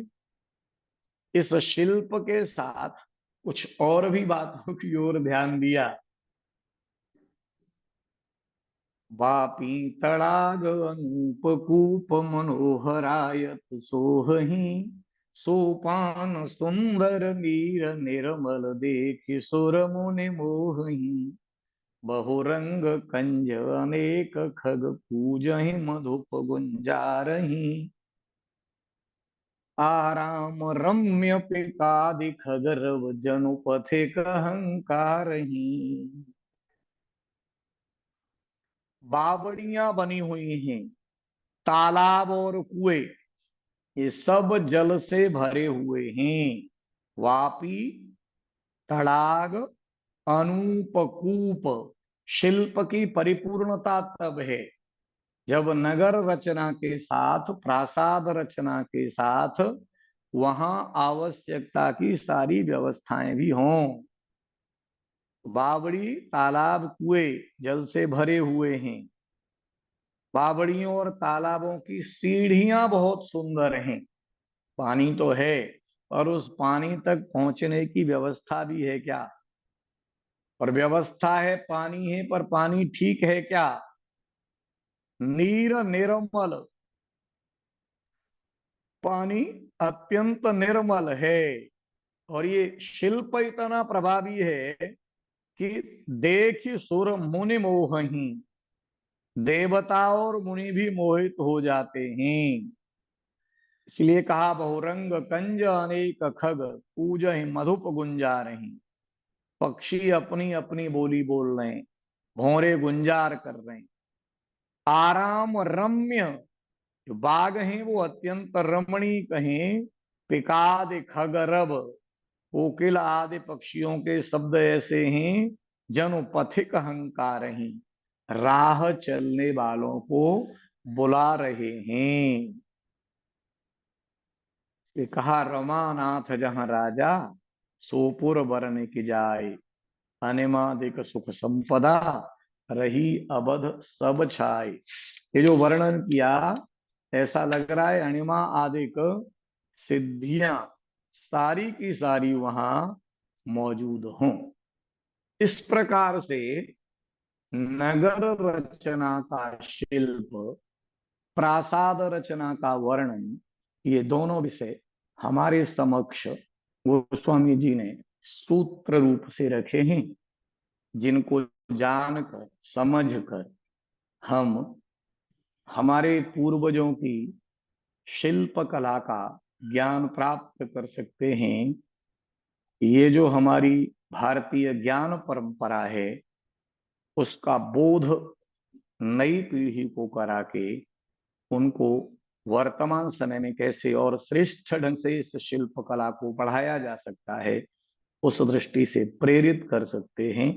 इस शिल्प के साथ कुछ और भी बातों की ओर ध्यान दिया। वापी तड़ाग अनूप कूप मनोहरायत सोहही, सोपान सुंदर मीर निर्मल देख सुर मुनि मोहही, बहुरंग कंज अनेक खग पूजहि मधुप गुंजारही, आराम रम्य पिकादि खगरव जनु पथिक अहंकारही। बावड़ियां बनी हुई हैं, तालाब और कुएं, ये सब जल से भरे हुए हैं। वापी, तड़ाग, अनूपकूप। शिल्प की परिपूर्णता तब है जब नगर रचना के साथ, प्रासाद रचना के साथ वहां आवश्यकता की सारी व्यवस्थाएं भी हों। बावड़ी, तालाब, कुएं जल से भरे हुए हैं। बावड़ियों और तालाबों की सीढ़ियां बहुत सुंदर हैं। पानी तो है, और उस पानी तक पहुंचने की व्यवस्था भी है क्या? और व्यवस्था है, पानी है, पर पानी ठीक है क्या? नीर निर्मल, पानी अत्यंत निर्मल है। और ये शिल्प इतना प्रभावी है कि देख सुर मुनि मोहही, देवता और मुनि भी मोहित हो जाते हैं। इसलिए कहा बहुरंग कंज अनेक खग पूजहि मधुप गुंजारहि। पक्षी अपनी अपनी बोली बोल रहे हैं, भौरे गुंजार कर रहे हैं। आराम रम्य, जो बाग हैं वो अत्यंत रमणीक हैं। पिकाद खगरव, कोकिल आदि पक्षियों के शब्द ऐसे हैं। जनु पथिक अहंकार ही, राह चलने वालों को बुला रहे हैं। ये कहा रमानाथ जहां राजा, सोपुर बरन की जाय, अनिमादिक सुख संपदा रही अवध सब छाय। ये जो वर्णन किया, ऐसा लग रहा है अणिमा आदिक सिद्धियां सारी की सारी वहां मौजूद हों। इस प्रकार से नगर रचना का शिल्प, प्रासाद रचना का वर्णन, ये दोनों विषय हमारे समक्ष गोस्वामी जी ने सूत्र रूप से रखे हैं, जिनको जानकर समझकर हम हमारे पूर्वजों की शिल्प कला का ज्ञान प्राप्त कर सकते हैं। ये जो हमारी भारतीय ज्ञान परंपरा है, उसका बोध नई पीढ़ी को करा के उनको वर्तमान समय में कैसे और श्रेष्ठ ढंग से इस शिल्प कला को बढ़ाया जा सकता है, उस दृष्टि से प्रेरित कर सकते हैं।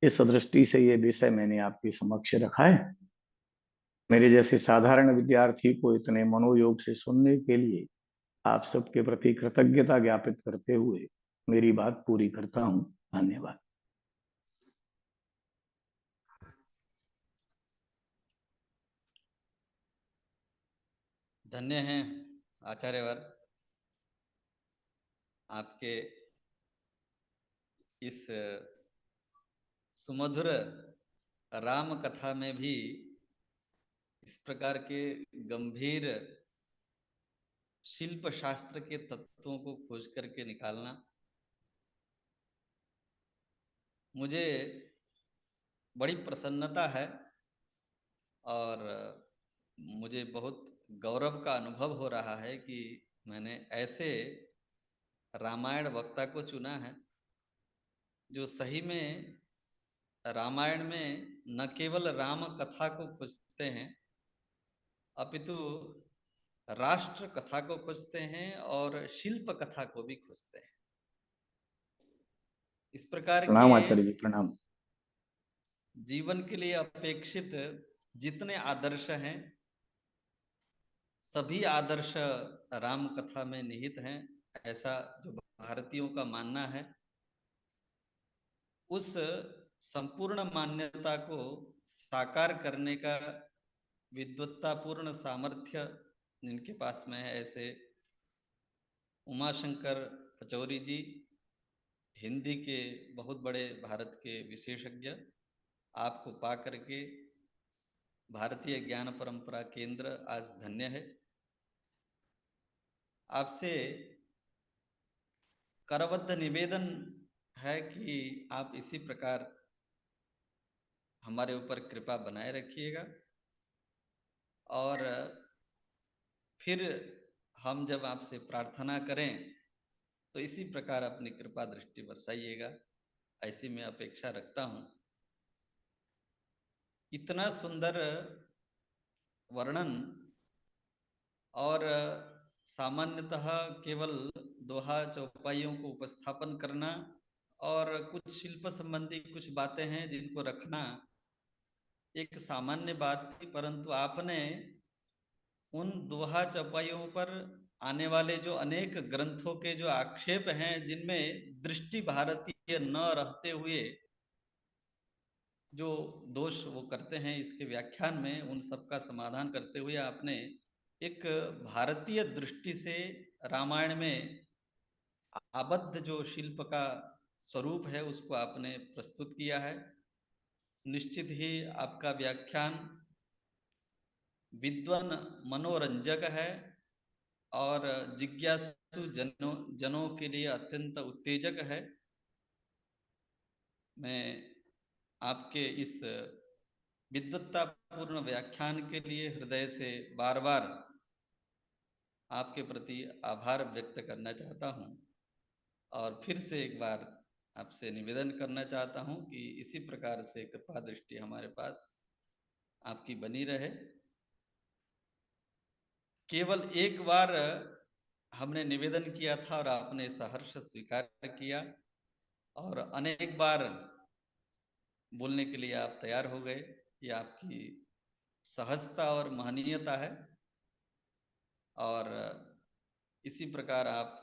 इस दृष्टि से ये विषय मैंने आपके समक्ष रखा है। मेरे जैसे साधारण विद्यार्थी को इतने मनोयोग से सुनने के लिए आप सबके प्रति कृतज्ञता ज्ञापित करते हुए मेरी बात पूरी करता हूं। धन्यवाद। धन्य हैं आचार्यवर, आपके इस सुमधुर राम कथा में भी इस प्रकार के गंभीर शिल्प शास्त्र के तत्वों को खोज करके निकालना मुझे बड़ी प्रसन्नता है, और मुझे बहुत गौरव का अनुभव हो रहा है कि मैंने ऐसे रामायण वक्ता को चुना है, जो सही में रामायण में न केवल राम कथा को खोजते हैं, अपितु राष्ट्र कथा को खोजते हैं और शिल्प कथा को भी खोजते हैं। इस प्रकार के प्रणाम आचार्य जी, प्रणाम। जीवन के लिए अपेक्षित जितने आदर्श हैं, सभी आदर्श राम कथा में निहित हैं, ऐसा जो भारतीयों का मानना है। उस संपूर्ण मान्यता को साकार करने का विद्वत्तापूर्ण सामर्थ्य जिनके पास में है, ऐसे उमाशंकर पचौरी जी, हिंदी के बहुत बड़े भारत के विशेषज्ञ, आपको पा करके भारतीय ज्ञान परंपरा केंद्र आज धन्य है। आपसे करबद्ध निवेदन है कि आप इसी प्रकार हमारे ऊपर कृपा बनाए रखिएगा, और फिर हम जब आपसे प्रार्थना करें तो इसी प्रकार अपनी कृपा दृष्टि बरसाइएगा, ऐसी मैं अपेक्षा रखता हूं। इतना सुंदर वर्णन और सामान्यतः केवल दोहा चौपाइयों को उपस्थापन करना और कुछ शिल्प संबंधी कुछ बातें हैं जिनको रखना एक सामान्य बात थी, परंतु आपने उन दोहा चौपाइयों पर आने वाले जो अनेक ग्रंथों के जो आक्षेप हैं, जिनमें दृष्टि भारतीय न रहते हुए जो दोष वो करते हैं इसके व्याख्यान में, उन सब का समाधान करते हुए आपने एक भारतीय दृष्टि से रामायण में आबद्ध जो शिल्प का स्वरूप है उसको आपने प्रस्तुत किया है। निश्चित ही आपका व्याख्यान विद्वान मनोरंजक है और जिज्ञासु जनों के लिए अत्यंत उत्तेजक है। मैं आपके इस विद्वत्तापूर्ण व्याख्यान के लिए हृदय से बार बार आपके प्रति आभार व्यक्त करना चाहता हूं, और फिर से एक बार आपसे निवेदन करना चाहता हूं कि इसी प्रकार से कृपा दृष्टि हमारे पास आपकी बनी रहे। केवल एक बार हमने निवेदन किया था और आपने सहर्ष स्वीकार किया, और अनेक बार बोलने के लिए आप तैयार हो गए। ये आपकी सहजता और महनीयता है, और इसी प्रकार आप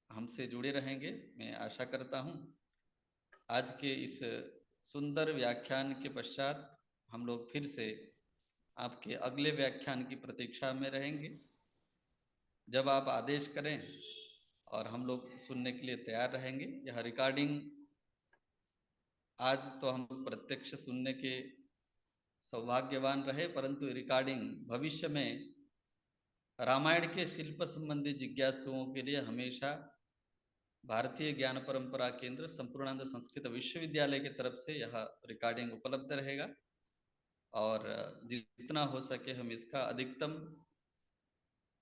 हमसे जुड़े रहेंगे, मैं आशा करता हूं। आज के इस सुंदर व्याख्यान के पश्चात हम लोग फिर से आपके अगले व्याख्यान की प्रतीक्षा में रहेंगे, जब आप आदेश करें, और हम लोग सुनने के लिए तैयार रहेंगे। यह रिकॉर्डिंग आज तो हम प्रत्यक्ष सुनने के सौभाग्यवान रहे, परंतु रिकॉर्डिंग भविष्य में रामायण के शिल्प संबंधी जिज्ञासुओं के लिए हमेशा भारतीय ज्ञान परंपरा केंद्र संपूर्णानंद संस्कृत विश्वविद्यालय की तरफ से यह रिकॉर्डिंग उपलब्ध रहेगा, और जितना हो सके हम इसका अधिकतम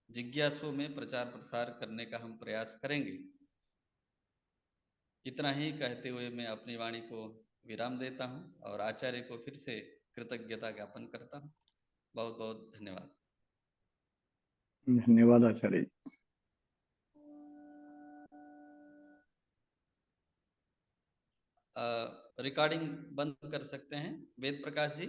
जिज्ञासुओं में प्रचार प्रसार करने का हम प्रयास करेंगे। इतना ही कहते हुए मैं अपनी वाणी को विराम देता हूं और आचार्य को फिर से कृतज्ञता ज्ञापन करता हूं। बहुत बहुत धन्यवाद। धन्यवाद आचार्य जी। रिकॉर्डिंग बंद कर सकते हैं वेद प्रकाश जी।